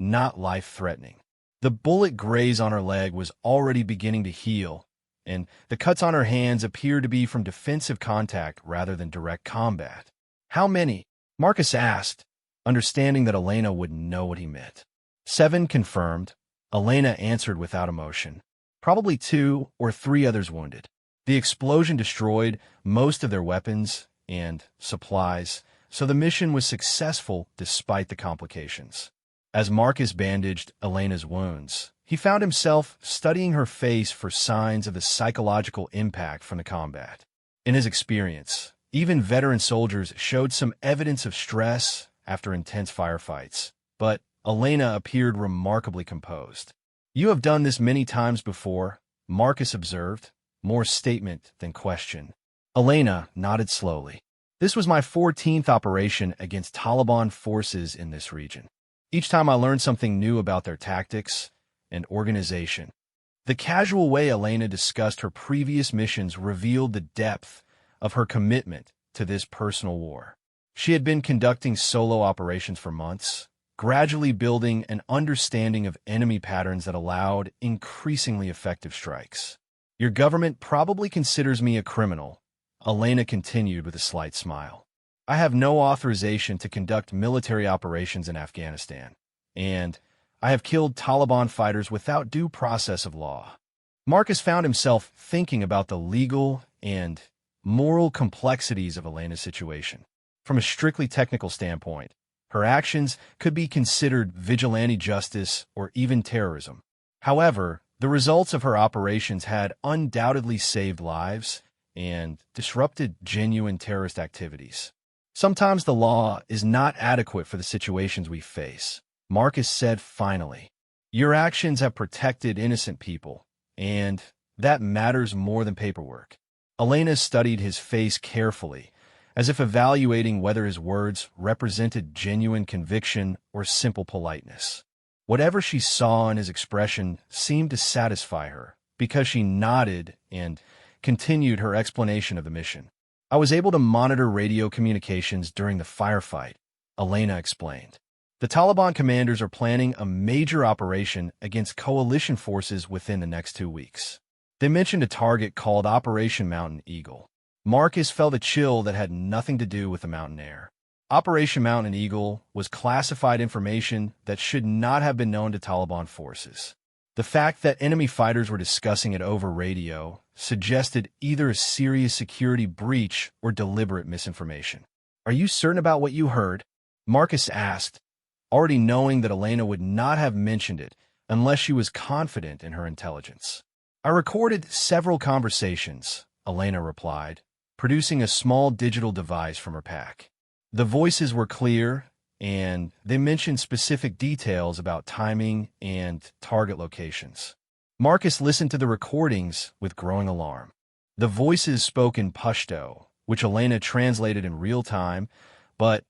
not life-threatening. The bullet graze on her leg was already beginning to heal, and the cuts on her hands appeared to be from defensive contact rather than direct combat. How many? Marcus asked, understanding that Elena would know what he meant. 7 confirmed, Elena answered without emotion. Probably 2 or 3 others wounded. The explosion destroyed most of their weapons and supplies, so the mission was successful despite the complications. As Marcus bandaged Elena's wounds, he found himself studying her face for signs of the psychological impact from the combat. In his experience, even veteran soldiers showed some evidence of stress after intense firefights, but Elena appeared remarkably composed. You have done this many times before, Marcus observed, more statement than question. Elena nodded slowly. This was my 14th operation against Taliban forces in this region. Each time I learned something new about their tactics and organization. The casual way Elena discussed her previous missions revealed the depth of her commitment to this personal war. She had been conducting solo operations for months, gradually building an understanding of enemy patterns that allowed increasingly effective strikes. Your government probably considers me a criminal, Elena continued with a slight smile. I have no authorization to conduct military operations in Afghanistan, and I have killed Taliban fighters without due process of law. Marcus found himself thinking about the legal and moral complexities of Elena's situation. From a strictly technical standpoint, her actions could be considered vigilante justice or even terrorism. However, the results of her operations had undoubtedly saved lives and disrupted genuine terrorist activities. Sometimes the law is not adequate for the situations we face, Marcus said finally. Your actions have protected innocent people, and that matters more than paperwork. Elena studied his face carefully, as if evaluating whether his words represented genuine conviction or simple politeness. Whatever she saw in his expression seemed to satisfy her, because she nodded and continued her explanation of the mission. I was able to monitor radio communications during the firefight, Elena explained. The Taliban commanders are planning a major operation against coalition forces within the next 2 weeks. They mentioned a target called Operation Mountain Eagle. Marcus felt a chill that had nothing to do with the mountain air. Operation Mountain Eagle was classified information that should not have been known to Taliban forces. The fact that enemy fighters were discussing it over radio suggested either a serious security breach or deliberate misinformation. Are you certain about what you heard? Marcus asked, already knowing that Elena would not have mentioned it unless she was confident in her intelligence. I recorded several conversations, Elena replied, producing a small digital device from her pack. The voices were clear, and they mentioned specific details about timing and target locations. Marcus listened to the recordings with growing alarm. The voices spoke in Pashto, which Elena translated in real time, but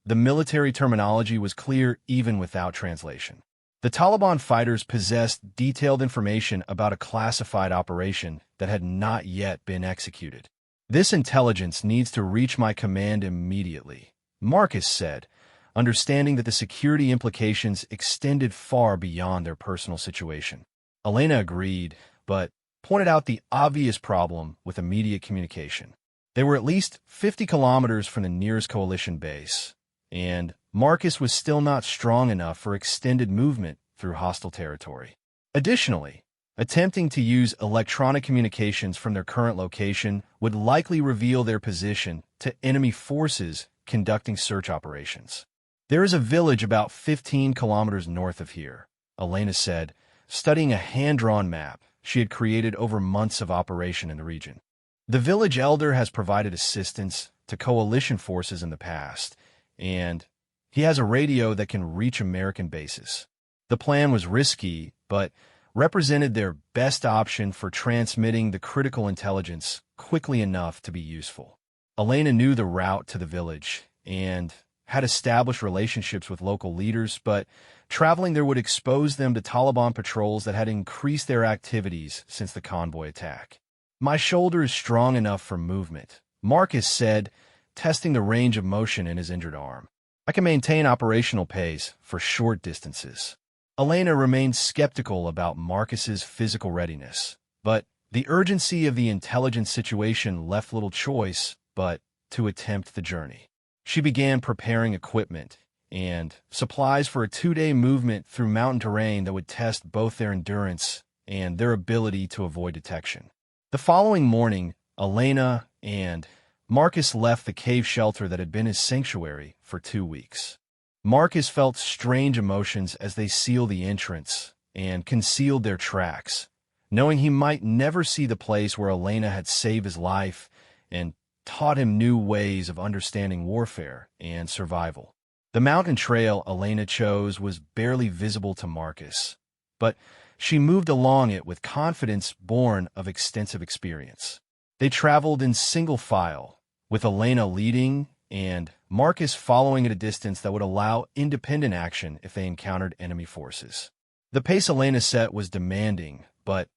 the military terminology was clear even without translation. The Taliban fighters possessed detailed information about a classified operation that had not yet been executed. This intelligence needs to reach my command immediately, Marcus said, understanding that the security implications extended far beyond their personal situation. Elena agreed, but pointed out the obvious problem with immediate communication. They were at least 50 kilometers from the nearest coalition base, and Marcus was still not strong enough for extended movement through hostile territory. Additionally, attempting to use electronic communications from their current location would likely reveal their position to enemy forces conducting search operations. There is a village about 15 kilometers north of here, Elena said, studying a hand-drawn map she had created over months of operation in the region. The village elder has provided assistance to coalition forces in the past, and He has a radio that can reach American bases. The plan was risky, but represented their best option for transmitting the critical intelligence quickly enough to be useful. Elena knew the route to the village and had established relationships with local leaders, but traveling there would expose them to Taliban patrols that had increased their activities since the convoy attack. "My shoulder is strong enough for movement," Marcus said, testing the range of motion in his injured arm. "I can maintain operational pace for short distances." Elena remained skeptical about Marcus's physical readiness, but the urgency of the intelligence situation left little choice but to attempt the journey. She began preparing equipment and supplies for a 2-day movement through mountain terrain that would test both their endurance and their ability to avoid detection. The following morning, Elena and Marcus left the cave shelter that had been his sanctuary for 2 weeks. Marcus felt strange emotions as they sealed the entrance and concealed their tracks, knowing he might never see the place where Elena had saved his life and taught him new ways of understanding warfare and survival. The mountain trail Elena chose was barely visible to Marcus, but she moved along it with confidence born of extensive experience. They traveled in single file, with Elena leading and Marcus following at a distance that would allow independent action if they encountered enemy forces. The pace Elena set was demanding, but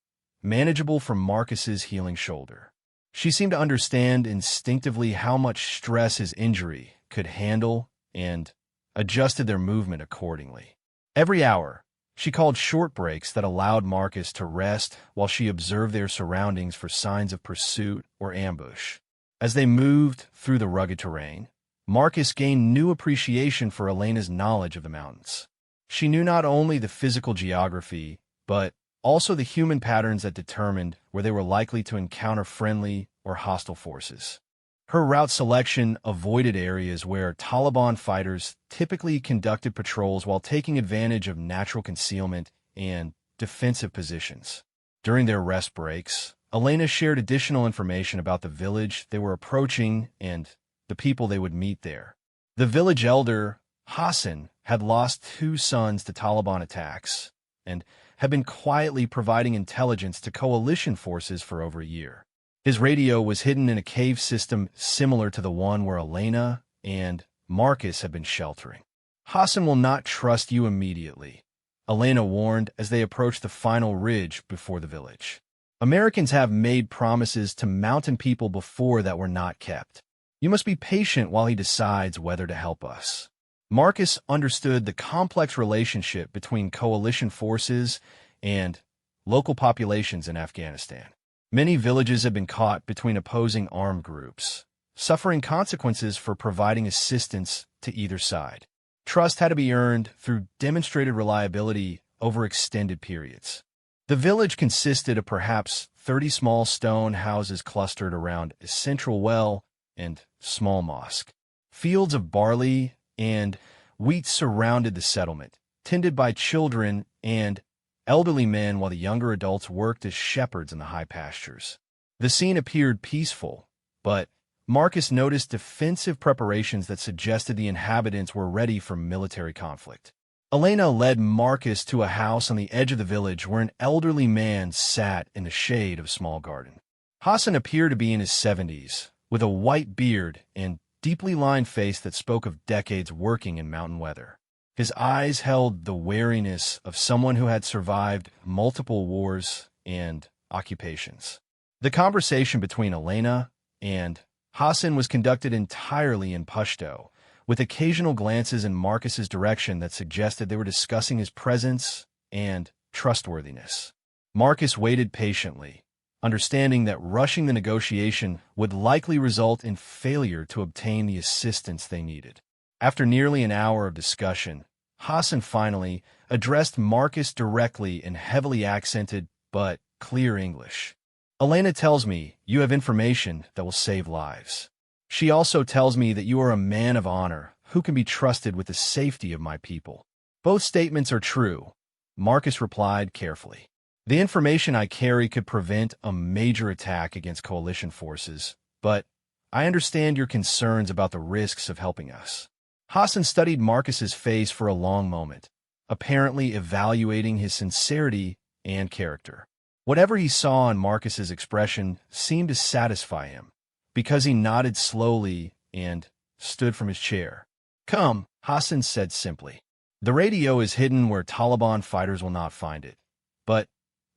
manageable for Marcus's healing shoulder. She seemed to understand instinctively how much stress his injury could handle and adjusted their movement accordingly. Every hour, she called short breaks that allowed Marcus to rest while she observed their surroundings for signs of pursuit or ambush. As they moved through the rugged terrain, Marcus gained new appreciation for Elena's knowledge of the mountains. She knew not only the physical geography, but also the human patterns that determined where they were likely to encounter friendly or hostile forces. Her route selection avoided areas where Taliban fighters typically conducted patrols while taking advantage of natural concealment and defensive positions. During their rest breaks, Elena shared additional information about the village they were approaching and the people they would meet there. The village elder, Hassan, had lost 2 sons to Taliban attacks and had been quietly providing intelligence to coalition forces for over a year. His radio was hidden in a cave system similar to the one where Elena and Marcus had been sheltering. "Hassan will not trust you immediately," Elena warned as they approached the final ridge before the village. "Americans have made promises to mountain people before that were not kept. You must be patient while he decides whether to help us." Marcus understood the complex relationship between coalition forces and local populations in Afghanistan. Many villages had been caught between opposing armed groups, suffering consequences for providing assistance to either side. Trust had to be earned through demonstrated reliability over extended periods. The village consisted of perhaps 30 small stone houses clustered around a central well and small mosque. Fields of barley and wheat surrounded the settlement, tended by children and elderly men while the younger adults worked as shepherds in the high pastures. The scene appeared peaceful, but Marcus noticed defensive preparations that suggested the inhabitants were ready for military conflict. Elena led Marcus to a house on the edge of the village where an elderly man sat in the shade of a small garden. Hassan appeared to be in his 70s, with a white beard and deeply lined face that spoke of decades working in mountain weather. His eyes held the wariness of someone who had survived multiple wars and occupations. The conversation between Elena and Hassan was conducted entirely in Pashto, with occasional glances in Marcus's direction that suggested they were discussing his presence and trustworthiness. Marcus waited patiently, understanding that rushing the negotiation would likely result in failure to obtain the assistance they needed. After nearly an hour of discussion, Hassan finally addressed Marcus directly in heavily accented but clear English. "Elena tells me you have information that will save lives. She also tells me that you are a man of honor who can be trusted with the safety of my people." "Both statements are true," Marcus replied carefully. "The information I carry could prevent a major attack against coalition forces, but I understand your concerns about the risks of helping us." Hassan studied Marcus's face for a long moment, apparently evaluating his sincerity and character. Whatever he saw on Marcus's expression seemed to satisfy him, because he nodded slowly and stood from his chair. "Come," Hassan said simply. "The radio is hidden where Taliban fighters will not find it, but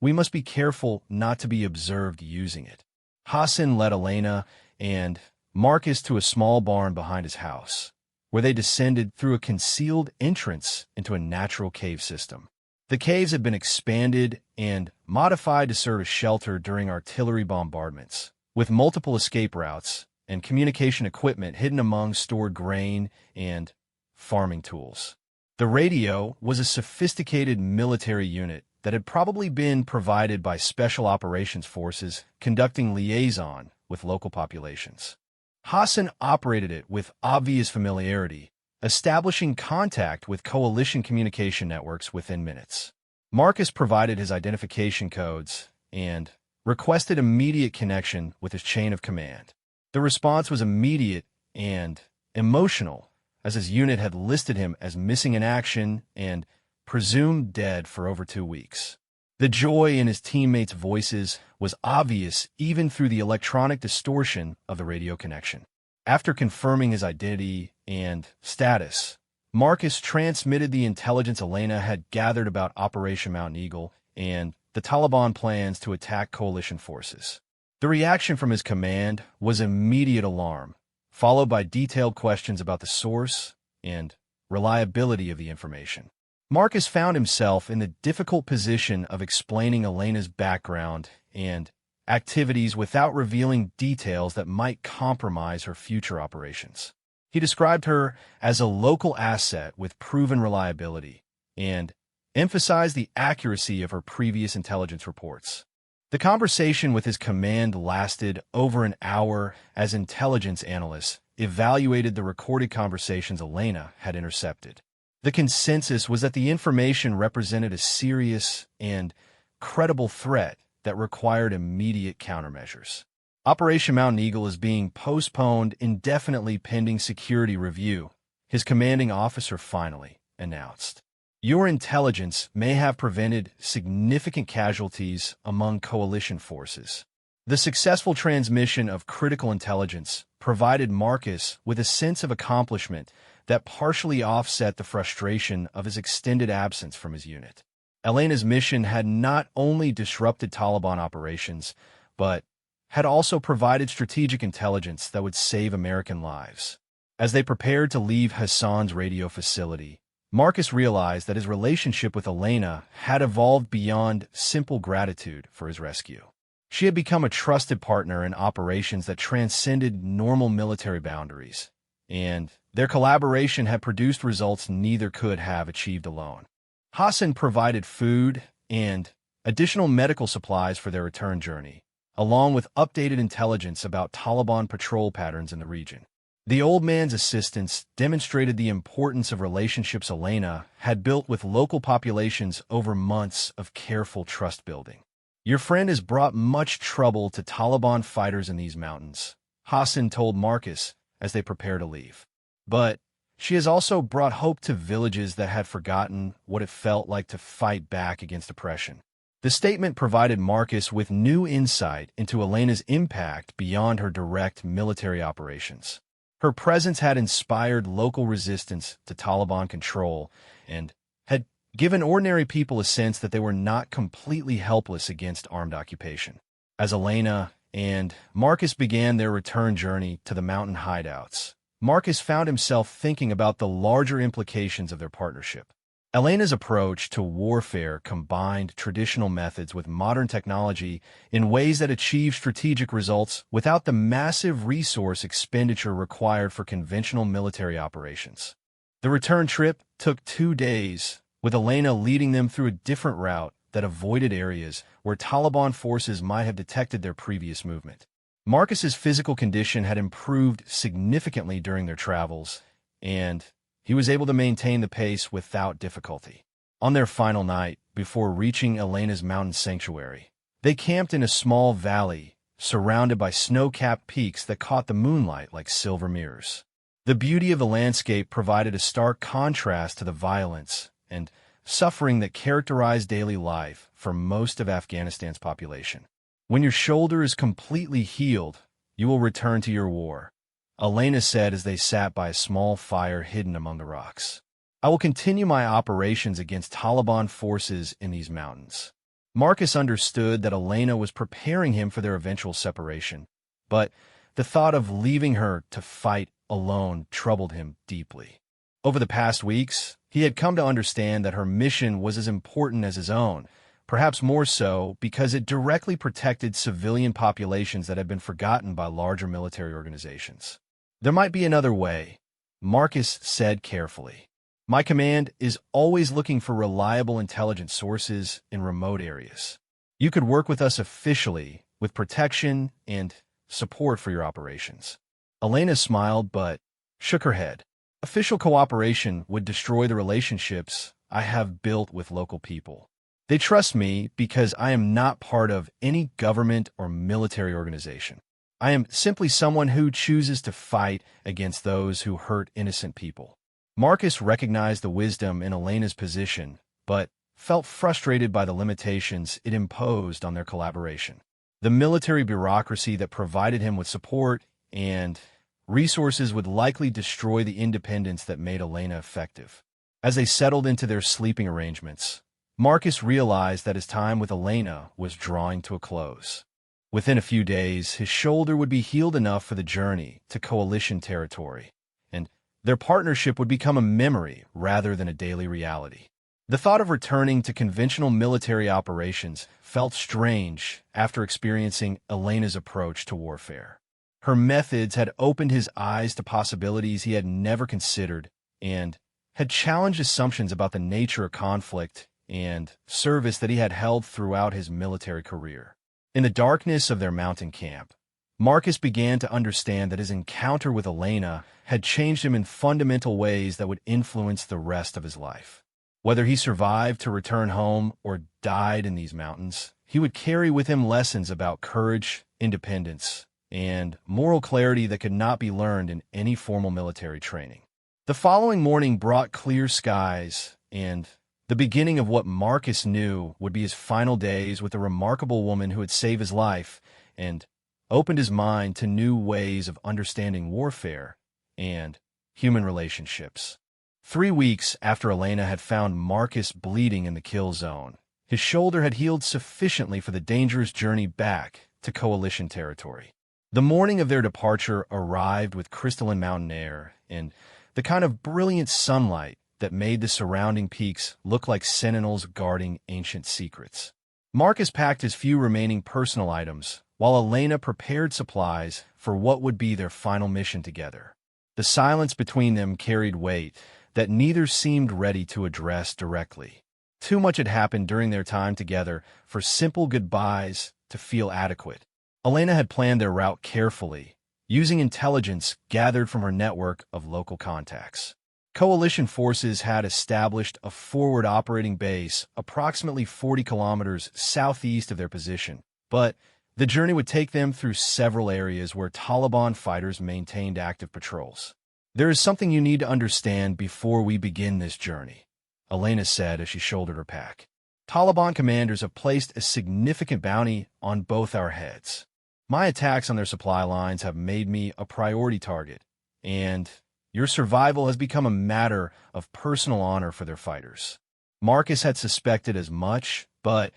we must be careful not to be observed using it." Hassan led Elena and Marcus to a small barn behind his house, where they descended through a concealed entrance into a natural cave system. The caves had been expanded and modified to serve as shelter during artillery bombardments, with multiple escape routes and communication equipment hidden among stored grain and farming tools. The radio was a sophisticated military unit that had probably been provided by Special Operations Forces conducting liaison with local populations. Hassan operated it with obvious familiarity, establishing contact with coalition communication networks within minutes. Marcus provided his identification codes and requested immediate connection with his chain of command. The response was immediate and emotional, as his unit had listed him as missing in action and presumed dead for over 2 weeks. The joy in his teammates' voices was obvious even through the electronic distortion of the radio connection. After confirming his identity and status, Marcus transmitted the intelligence Elena had gathered about Operation Mountain Eagle and the Taliban plans to attack coalition forces. The reaction from his command was immediate alarm, followed by detailed questions about the source and reliability of the information. Marcus found himself in the difficult position of explaining Elena's background and activities without revealing details that might compromise her future operations. He described her as a local asset with proven reliability and emphasized the accuracy of her previous intelligence reports. The conversation with his command lasted over an hour as intelligence analysts evaluated the recorded conversations Elena had intercepted. The consensus was that the information represented a serious and credible threat that required immediate countermeasures. Operation Mountain Eagle is being postponed indefinitely pending security review, his commanding officer finally announced. Your intelligence may have prevented significant casualties among coalition forces. The successful transmission of critical intelligence provided Marcus with a sense of accomplishment that partially offset the frustration of his extended absence from his unit. Elena's mission had not only disrupted Taliban operations, but had also provided strategic intelligence that would save American lives. As they prepared to leave Hassan's radio facility, Marcus realized that his relationship with Elena had evolved beyond simple gratitude for his rescue. She had become a trusted partner in operations that transcended normal military boundaries, and their collaboration had produced results neither could have achieved alone. Hassan provided food and additional medical supplies for their return journey, along with updated intelligence about Taliban patrol patterns in the region. The old man's assistance demonstrated the importance of relationships Elena had built with local populations over months of careful trust building. Your friend has brought much trouble to Taliban fighters in these mountains, Hassan told Marcus as they prepared to leave. But she has also brought hope to villages that had forgotten what it felt like to fight back against oppression. The statement provided Marcus with new insight into Elena's impact beyond her direct military operations. Her presence had inspired local resistance to Taliban control and had given ordinary people a sense that they were not completely helpless against armed occupation. As Elena and Marcus began their return journey to the mountain hideouts, Marcus found himself thinking about the larger implications of their partnership. Elena's approach to warfare combined traditional methods with modern technology in ways that achieved strategic results without the massive resource expenditure required for conventional military operations. The return trip took 2 days, with Elena leading them through a different route that avoided areas where Taliban forces might have detected their previous movement. Marcus's physical condition had improved significantly during their travels, and he was able to maintain the pace without difficulty. On their final night, before reaching Elena's mountain sanctuary, they camped in a small valley surrounded by snow-capped peaks that caught the moonlight like silver mirrors. The beauty of the landscape provided a stark contrast to the violence and suffering that characterized daily life for most of Afghanistan's population. When your shoulder is completely healed, you will return to your war, Elena said as they sat by a small fire hidden among the rocks. I will continue my operations against Taliban forces in these mountains. Marcus understood that Elena was preparing him for their eventual separation, but the thought of leaving her to fight alone troubled him deeply. Over the past weeks, he had come to understand that her mission was as important as his own, perhaps more so because it directly protected civilian populations that had been forgotten by larger military organizations. There might be another way, Marcus said carefully. My command is always looking for reliable intelligence sources in remote areas. You could work with us officially with protection and support for your operations. Elena smiled but shook her head. Official cooperation would destroy the relationships I have built with local people. They trust me because I am not part of any government or military organization. I am simply someone who chooses to fight against those who hurt innocent people. Marcus recognized the wisdom in Elena's position, but felt frustrated by the limitations it imposed on their collaboration. The military bureaucracy that provided him with support and resources would likely destroy the independence that made Elena effective. As they settled into their sleeping arrangements, Marcus realized that his time with Elena was drawing to a close. Within a few days, his shoulder would be healed enough for the journey to coalition territory, and their partnership would become a memory rather than a daily reality. The thought of returning to conventional military operations felt strange after experiencing Elena's approach to warfare. Her methods had opened his eyes to possibilities he had never considered and had challenged assumptions about the nature of conflict and service that he had held throughout his military career. In the darkness of their mountain camp, Marcus began to understand that his encounter with Elena had changed him in fundamental ways that would influence the rest of his life. Whether he survived to return home or died in these mountains, he would carry with him lessons about courage, independence, and moral clarity that could not be learned in any formal military training. The following morning brought clear skies and the beginning of what Marcus knew would be his final days with a remarkable woman who had saved his life and opened his mind to new ways of understanding warfare and human relationships. 3 weeks after Elena had found Marcus bleeding in the kill zone, his shoulder had healed sufficiently for the dangerous journey back to coalition territory. The morning of their departure arrived with crystalline mountain air and the kind of brilliant sunlight that made the surrounding peaks look like sentinels guarding ancient secrets. Marcus packed his few remaining personal items, while Elena prepared supplies for what would be their final mission together. The silence between them carried weight that neither seemed ready to address directly. Too much had happened during their time together for simple goodbyes to feel adequate. Elena had planned their route carefully, using intelligence gathered from her network of local contacts. Coalition forces had established a forward operating base approximately 40 kilometers southeast of their position, but the journey would take them through several areas where Taliban fighters maintained active patrols. There is something you need to understand before we begin this journey, Elena said as she shouldered her pack. Taliban commanders have placed a significant bounty on both our heads. My attacks on their supply lines have made me a priority target, and your survival has become a matter of personal honor for their fighters. Marcus had suspected as much, but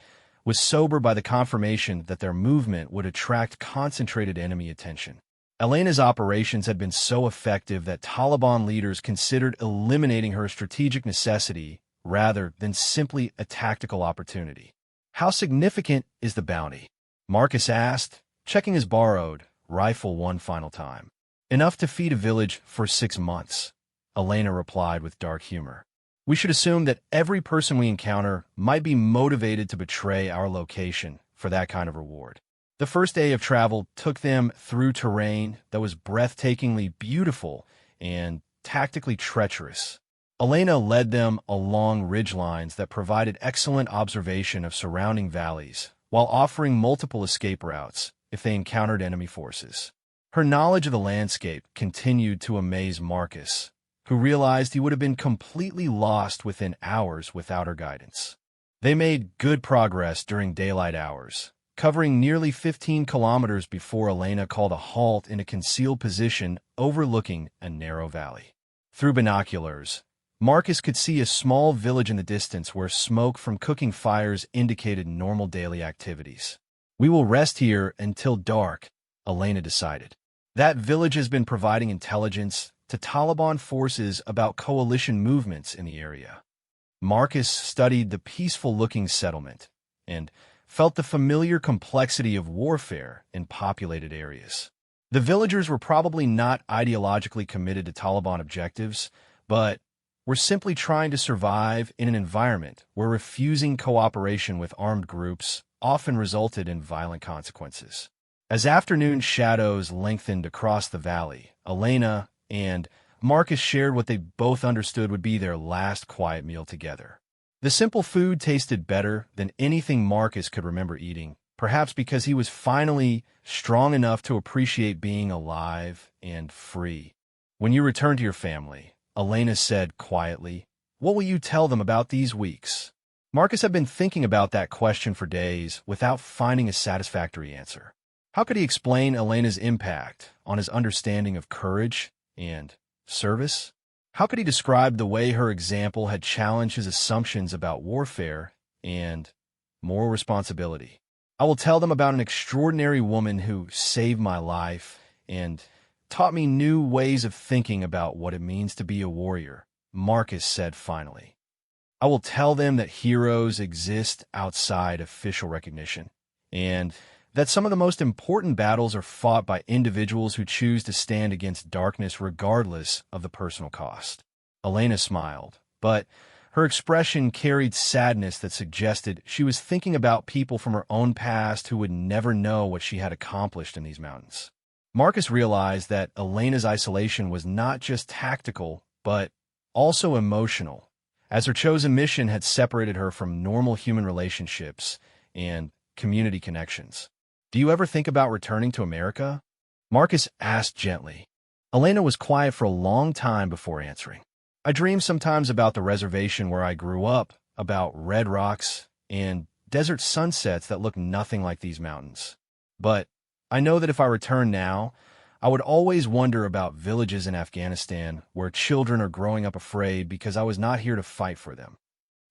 was sobered by the confirmation that their movement would attract concentrated enemy attention. Elena's operations had been so effective that Taliban leaders considered eliminating her a strategic necessity rather than simply a tactical opportunity. How significant is the bounty? Marcus asked, checking his borrowed rifle one final time. Enough to feed a village for 6 months, Elena replied with dark humor. We should assume that every person we encounter might be motivated to betray our location for that kind of reward. The first day of travel took them through terrain that was breathtakingly beautiful and tactically treacherous. Elena led them along ridgelines that provided excellent observation of surrounding valleys, while offering multiple escape routes if they encountered enemy forces. Her knowledge of the landscape continued to amaze Marcus, who realized he would have been completely lost within hours without her guidance. They made good progress during daylight hours, covering nearly 15 kilometers before Elena called a halt in a concealed position overlooking a narrow valley. Through binoculars, Marcus could see a small village in the distance where smoke from cooking fires indicated normal daily activities. "We will rest here until dark," Elena decided. That village has been providing intelligence to Taliban forces about coalition movements in the area. Marcus studied the peaceful-looking settlement and felt the familiar complexity of warfare in populated areas. The villagers were probably not ideologically committed to Taliban objectives, but were simply trying to survive in an environment where refusing cooperation with armed groups often resulted in violent consequences. As afternoon shadows lengthened across the valley, Elena and Marcus shared what they both understood would be their last quiet meal together. The simple food tasted better than anything Marcus could remember eating, perhaps because he was finally strong enough to appreciate being alive and free. "When you return to your family," Elena said quietly, "what will you tell them about these weeks?" Marcus had been thinking about that question for days without finding a satisfactory answer. How could he explain Elena's impact on his understanding of courage and service? How could he describe the way her example had challenged his assumptions about warfare and moral responsibility? "I will tell them about an extraordinary woman who saved my life and taught me new ways of thinking about what it means to be a warrior," Marcus said finally. "I will tell them that heroes exist outside official recognition, and that some of the most important battles are fought by individuals who choose to stand against darkness regardless of the personal cost." Elena smiled, but her expression carried sadness that suggested she was thinking about people from her own past who would never know what she had accomplished in these mountains. Marcus realized that Elena's isolation was not just tactical, but also emotional, as her chosen mission had separated her from normal human relationships and community connections. "Do you ever think about returning to America?" Marcus asked gently. Elena was quiet for a long time before answering. "I dream sometimes about the reservation where I grew up, about red rocks and desert sunsets that look nothing like these mountains. But I know that if I return now, I would always wonder about villages in Afghanistan where children are growing up afraid because I was not here to fight for them."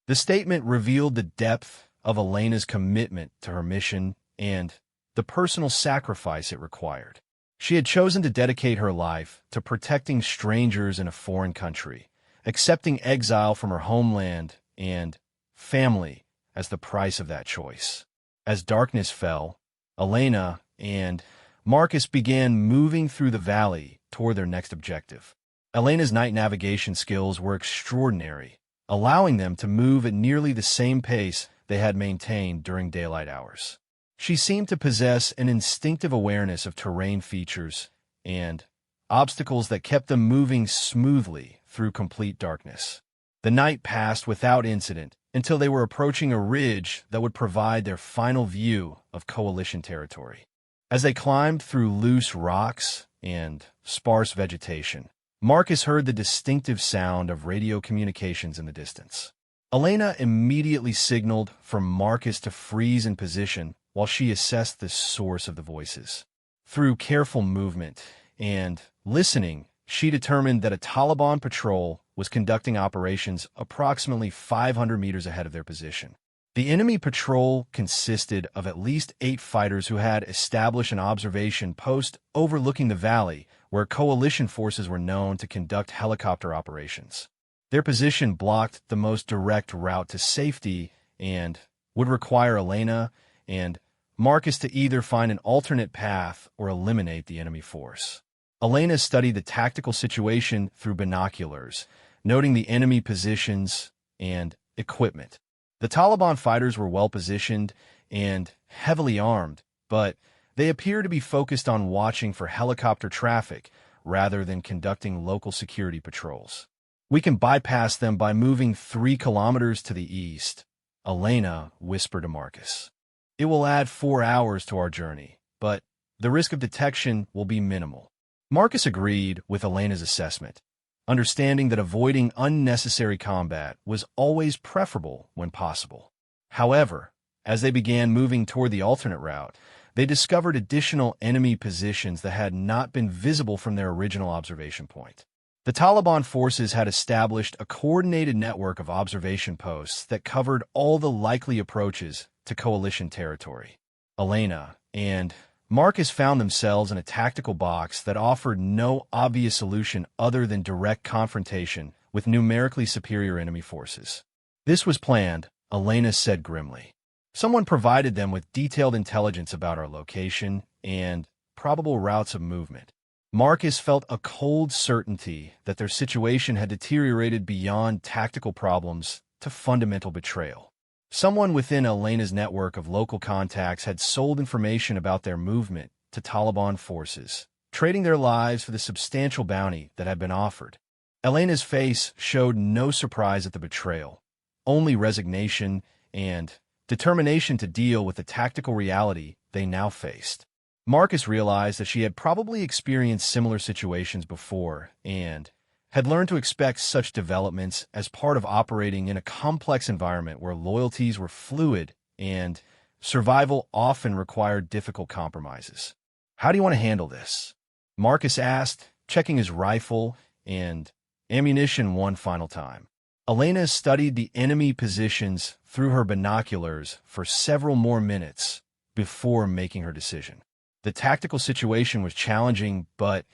The statement revealed the depth of Elena's commitment to her mission and the personal sacrifice it required. She had chosen to dedicate her life to protecting strangers in a foreign country, accepting exile from her homeland and family as the price of that choice. As darkness fell, Elena and Marcus began moving through the valley toward their next objective. Elena's night navigation skills were extraordinary, allowing them to move at nearly the same pace they had maintained during daylight hours. She seemed to possess an instinctive awareness of terrain features and obstacles that kept them moving smoothly through complete darkness. The night passed without incident until they were approaching a ridge that would provide their final view of coalition territory. As they climbed through loose rocks and sparse vegetation, Marcus heard the distinctive sound of radio communications in the distance. Elena immediately signaled for Marcus to freeze in position while she assessed the source of the voices. Through careful movement and listening, she determined that a Taliban patrol was conducting operations approximately 500 meters ahead of their position. The enemy patrol consisted of at least 8 fighters who had established an observation post overlooking the valley where coalition forces were known to conduct helicopter operations. Their position blocked the most direct route to safety and would require Elena and Marcus to either find an alternate path or eliminate the enemy force. Elena studied the tactical situation through binoculars, noting the enemy positions and equipment. The Taliban fighters were well-positioned and heavily armed, but they appeared to be focused on watching for helicopter traffic rather than conducting local security patrols. "We can bypass them by moving 3 kilometers to the east," Elena whispered to Marcus. "It will add 4 hours to our journey, but the risk of detection will be minimal. Marcus agreed with Elena's assessment, understanding that avoiding unnecessary combat was always preferable when possible. However, as they began moving toward the alternate route, they discovered additional enemy positions that had not been visible from their original observation point. The Taliban forces had established a coordinated network of observation posts that covered all the likely approaches to coalition territory. Elena and Marcus found themselves in a tactical box that offered no obvious solution other than direct confrontation with numerically superior enemy forces. This was planned, Elena said grimly. Someone provided them with detailed intelligence about our location and probable routes of movement. Marcus felt a cold certainty that their situation had deteriorated beyond tactical problems to fundamental betrayal. Someone within Elena's network of local contacts had sold information about their movement to Taliban forces, trading their lives for the substantial bounty that had been offered. Elena's face showed no surprise at the betrayal, only resignation and determination to deal with the tactical reality they now faced. Marcus realized that she had probably experienced similar situations before and had learned to expect such developments as part of operating in a complex environment where loyalties were fluid and survival often required difficult compromises. "How do you want to handle this?" Marcus asked, checking his rifle and ammunition one final time. Elena studied the enemy positions through her binoculars for several more minutes before making her decision. The tactical situation was challenging, but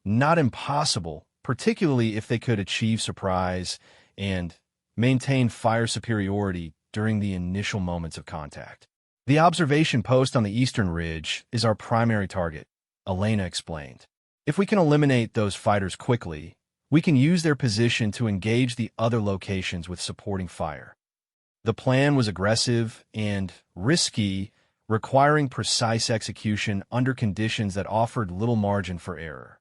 not impossible, particularly if they could achieve surprise and maintain fire superiority during the initial moments of contact. "The observation post on the eastern ridge is our primary target," Elena explained. "If we can eliminate those fighters quickly, we can use their position to engage the other locations with supporting fire." The plan was aggressive and risky, requiring precise execution under conditions that offered little margin for error.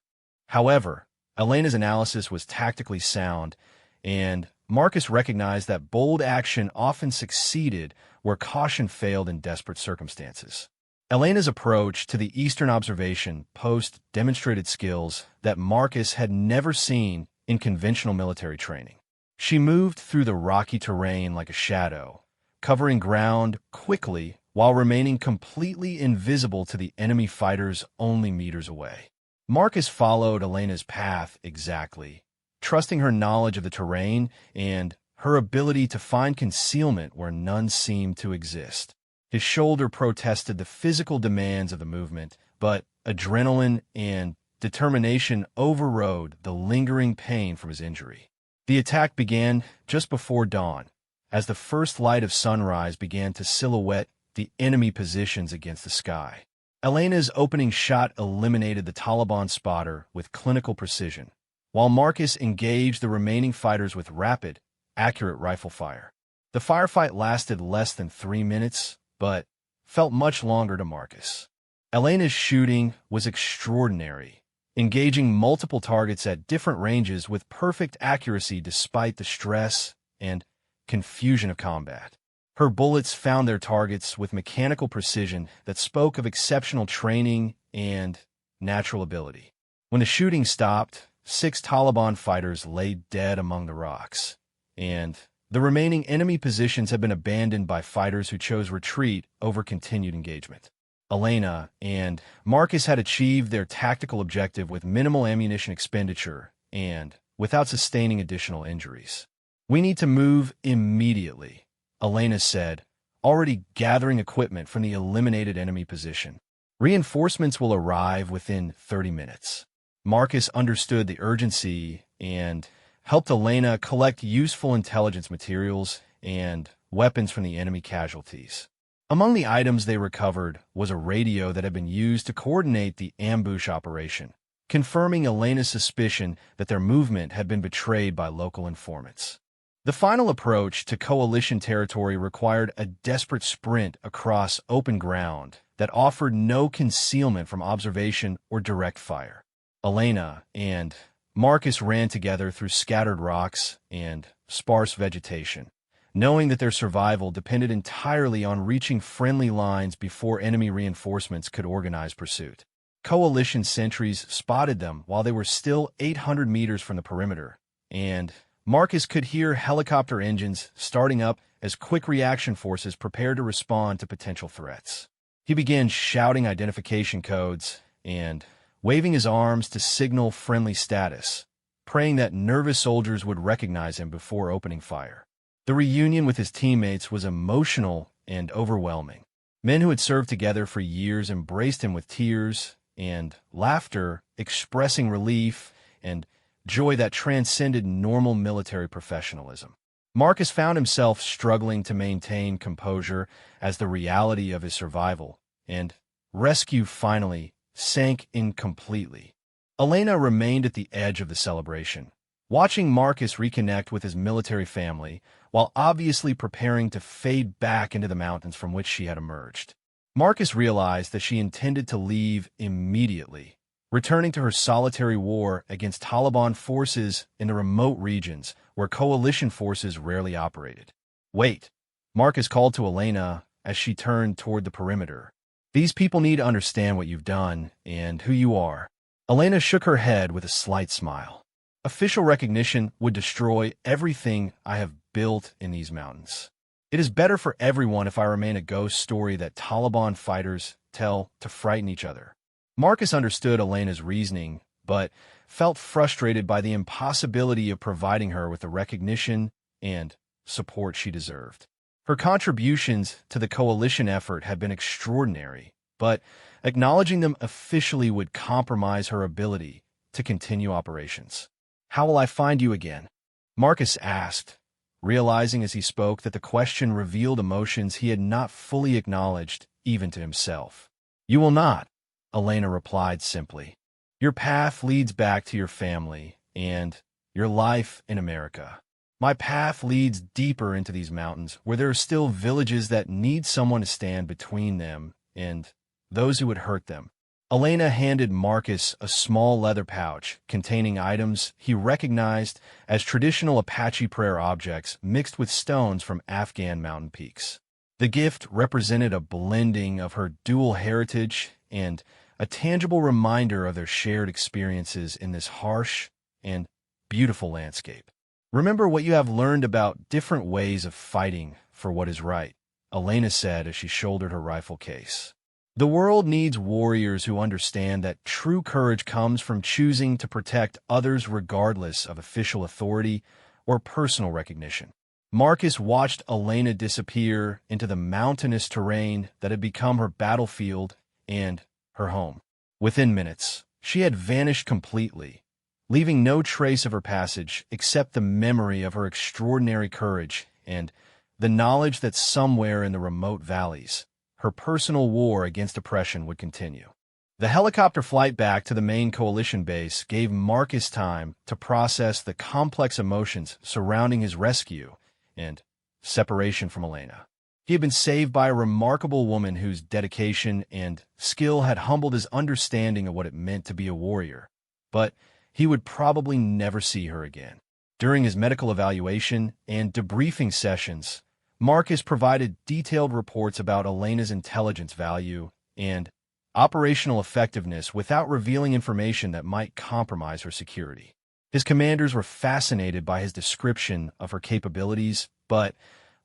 However, Elena's analysis was tactically sound, and Marcus recognized that bold action often succeeded where caution failed in desperate circumstances. Elena's approach to the Eastern observation post demonstrated skills that Marcus had never seen in conventional military training. She moved through the rocky terrain like a shadow, covering ground quickly while remaining completely invisible to the enemy fighters only meters away. Marcus followed Elena's path exactly, trusting her knowledge of the terrain and her ability to find concealment where none seemed to exist. His shoulder protested the physical demands of the movement, but adrenaline and determination overrode the lingering pain from his injury. The attack began just before dawn, as the first light of sunrise began to silhouette the enemy positions against the sky. Elena's opening shot eliminated the Taliban spotter with clinical precision, while Marcus engaged the remaining fighters with rapid, accurate rifle fire. The firefight lasted less than 3 minutes, but felt much longer to Marcus. Elena's shooting was extraordinary, engaging multiple targets at different ranges with perfect accuracy despite the stress and confusion of combat. Her bullets found their targets with mechanical precision that spoke of exceptional training and natural ability. When the shooting stopped, 6 Taliban fighters lay dead among the rocks, and the remaining enemy positions had been abandoned by fighters who chose retreat over continued engagement. Elena and Marcus had achieved their tactical objective with minimal ammunition expenditure and without sustaining additional injuries. "We need to move immediately," Elena said, already gathering equipment from the eliminated enemy position. "Reinforcements will arrive within 30 minutes. Marcus understood the urgency and helped Elena collect useful intelligence materials and weapons from the enemy casualties. Among the items they recovered was a radio that had been used to coordinate the ambush operation, confirming Elena's suspicion that their movement had been betrayed by local informants. The final approach to coalition territory required a desperate sprint across open ground that offered no concealment from observation or direct fire. Elena and Marcus ran together through scattered rocks and sparse vegetation, knowing that their survival depended entirely on reaching friendly lines before enemy reinforcements could organize pursuit. Coalition sentries spotted them while they were still 800 meters from the perimeter, and Marcus could hear helicopter engines starting up as quick reaction forces prepared to respond to potential threats. He began shouting identification codes and waving his arms to signal friendly status, praying that nervous soldiers would recognize him before opening fire. The reunion with his teammates was emotional and overwhelming. Men who had served together for years embraced him with tears and laughter, expressing relief and joy that transcended normal military professionalism. Marcus found himself struggling to maintain composure as the reality of his survival and rescue finally sank in completely. Elena remained at the edge of the celebration, watching Marcus reconnect with his military family while obviously preparing to fade back into the mountains from which she had emerged. Marcus realized that she intended to leave immediately, returning to her solitary war against Taliban forces in the remote regions where coalition forces rarely operated. "Wait," Marcus called to Elena as she turned toward the perimeter. "These people need to understand what you've done and who you are." Elena shook her head with a slight smile. "Official recognition would destroy everything I have built in these mountains. It is better for everyone if I remain a ghost story that Taliban fighters tell to frighten each other." Marcus understood Elena's reasoning, but felt frustrated by the impossibility of providing her with the recognition and support she deserved. Her contributions to the coalition effort had been extraordinary, but acknowledging them officially would compromise her ability to continue operations. "How will I find you again?" Marcus asked, realizing as he spoke that the question revealed emotions he had not fully acknowledged even to himself. "You will not," Elena replied simply. "Your path leads back to your family and your life in America. My path leads deeper into these mountains where there are still villages that need someone to stand between them and those who would hurt them." Elena handed Marcus a small leather pouch containing items he recognized as traditional Apache prayer objects mixed with stones from Afghan mountain peaks. The gift represented a blending of her dual heritage and a tangible reminder of their shared experiences in this harsh and beautiful landscape. "Remember what you have learned about different ways of fighting for what is right," Elena said as she shouldered her rifle case. "The world needs warriors who understand that true courage comes from choosing to protect others regardless of official authority or personal recognition." Marcus watched Elena disappear into the mountainous terrain that had become her battlefield and her home. Within minutes, she had vanished completely, leaving no trace of her passage except the memory of her extraordinary courage and the knowledge that somewhere in the remote valleys, her personal war against oppression would continue. The helicopter flight back to the main coalition base gave Marcus time to process the complex emotions surrounding his rescue and separation from Elena. He had been saved by a remarkable woman whose dedication and skill had humbled his understanding of what it meant to be a warrior, but he would probably never see her again. During his medical evaluation and debriefing sessions, Marcus provided detailed reports about Elena's intelligence value and operational effectiveness without revealing information that might compromise her security. His commanders were fascinated by his description of her capabilities, but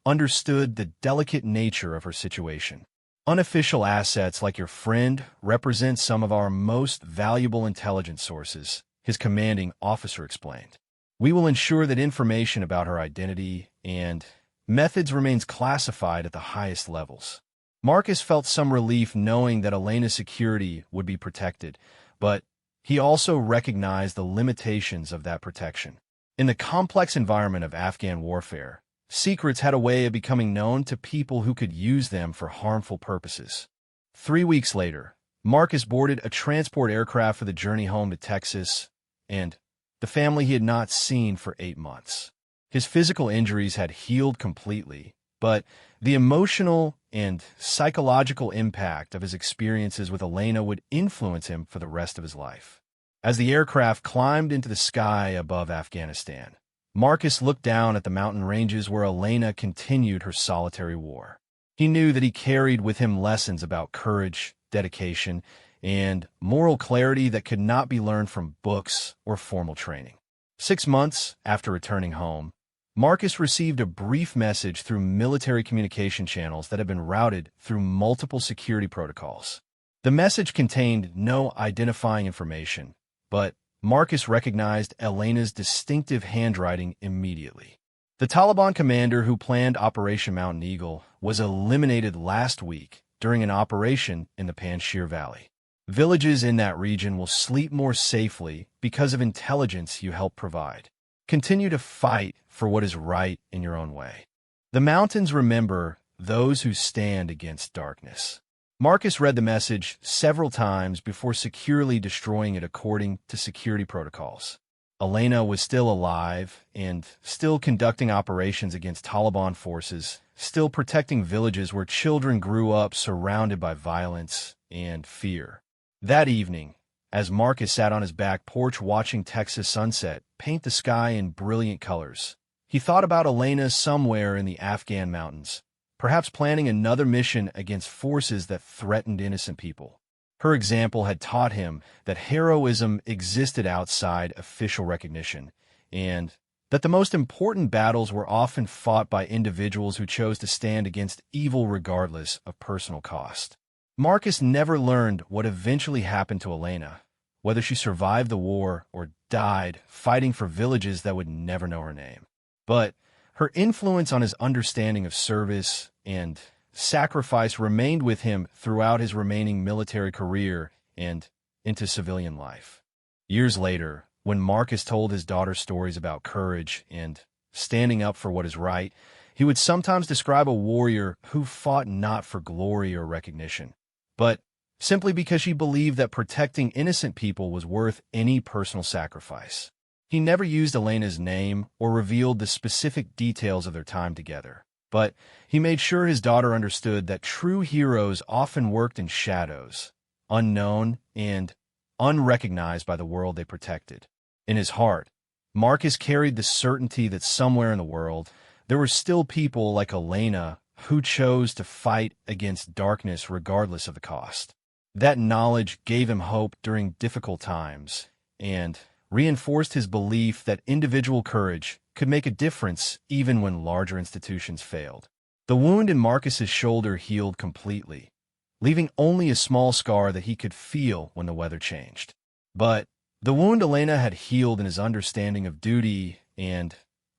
understood the delicate nature of her situation. "Unofficial assets like your friend represent some of our most valuable intelligence sources," his commanding officer explained. "We will ensure that information about her identity and methods remains classified at the highest levels." Marcus felt some relief knowing that Elena's security would be protected, but he also recognized the limitations of that protection. In the complex environment of Afghan warfare, secrets had a way of becoming known to people who could use them for harmful purposes. 3 weeks later, Marcus boarded a transport aircraft for the journey home to Texas and the family he had not seen for 8 months. His physical injuries had healed completely, but the emotional and psychological impact of his experiences with Elena would influence him for the rest of his life. As the aircraft climbed into the sky above Afghanistan, Marcus looked down at the mountain ranges where Elena continued her solitary war. He knew that he carried with him lessons about courage, dedication, and moral clarity that could not be learned from books or formal training. 6 months after returning home, Marcus received a brief message through military communication channels that had been routed through multiple security protocols. The message contained no identifying information, but Marcus recognized Elena's distinctive handwriting immediately. The Taliban commander who planned Operation Mountain Eagle was eliminated last week during an operation in the Panjshir Valley. Villages in that region will sleep more safely because of intelligence you help provide. Continue to fight for what is right in your own way. The mountains remember those who stand against darkness. Marcus read the message several times before securely destroying it according to security protocols. Elena was still alive and still conducting operations against Taliban forces, still protecting villages where children grew up surrounded by violence and fear. That evening, as Marcus sat on his back porch watching Texas sunset paint the sky in brilliant colors, he thought about Elena somewhere in the Afghan mountains, perhaps planning another mission against forces that threatened innocent people. Her example had taught him that heroism existed outside official recognition, and that the most important battles were often fought by individuals who chose to stand against evil regardless of personal cost. Marcus never learned what eventually happened to Elena, whether she survived the war or died fighting for villages that would never know her name. But her influence on his understanding of service and sacrifice remained with him throughout his remaining military career and into civilian life. Years later, when Marcus told his daughter stories about courage and standing up for what is right, he would sometimes describe a warrior who fought not for glory or recognition, but simply because she believed that protecting innocent people was worth any personal sacrifice. He never used Elena's name or revealed the specific details of their time together, but he made sure his daughter understood that true heroes often worked in shadows, unknown and unrecognized by the world they protected. In his heart, Marcus carried the certainty that somewhere in the world, there were still people like Elena who chose to fight against darkness regardless of the cost. That knowledge gave him hope during difficult times and reinforced his belief that individual courage could make a difference even when larger institutions failed. The wound in Marcus's shoulder healed completely, leaving only a small scar that he could feel when the weather changed. But the wound Elena had healed in his understanding of duty and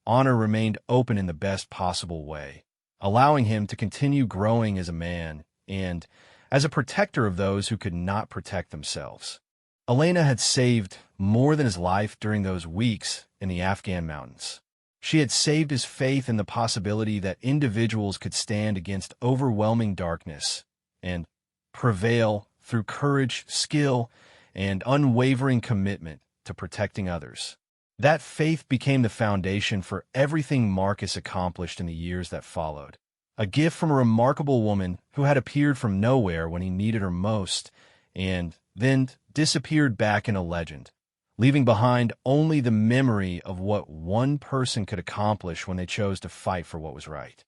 honor remained open in the best possible way, allowing him to continue growing as a man and as a protector of those who could not protect themselves. Elena had saved more than his life during those weeks in the Afghan mountains. She had saved his faith in the possibility that individuals could stand against overwhelming darkness and prevail through courage, skill, and unwavering commitment to protecting others. That faith became the foundation for everything Marcus accomplished in the years that followed. A gift from a remarkable woman who had appeared from nowhere when he needed her most, and then disappeared back in a legend, leaving behind only the memory of what one person could accomplish when they chose to fight for what was right.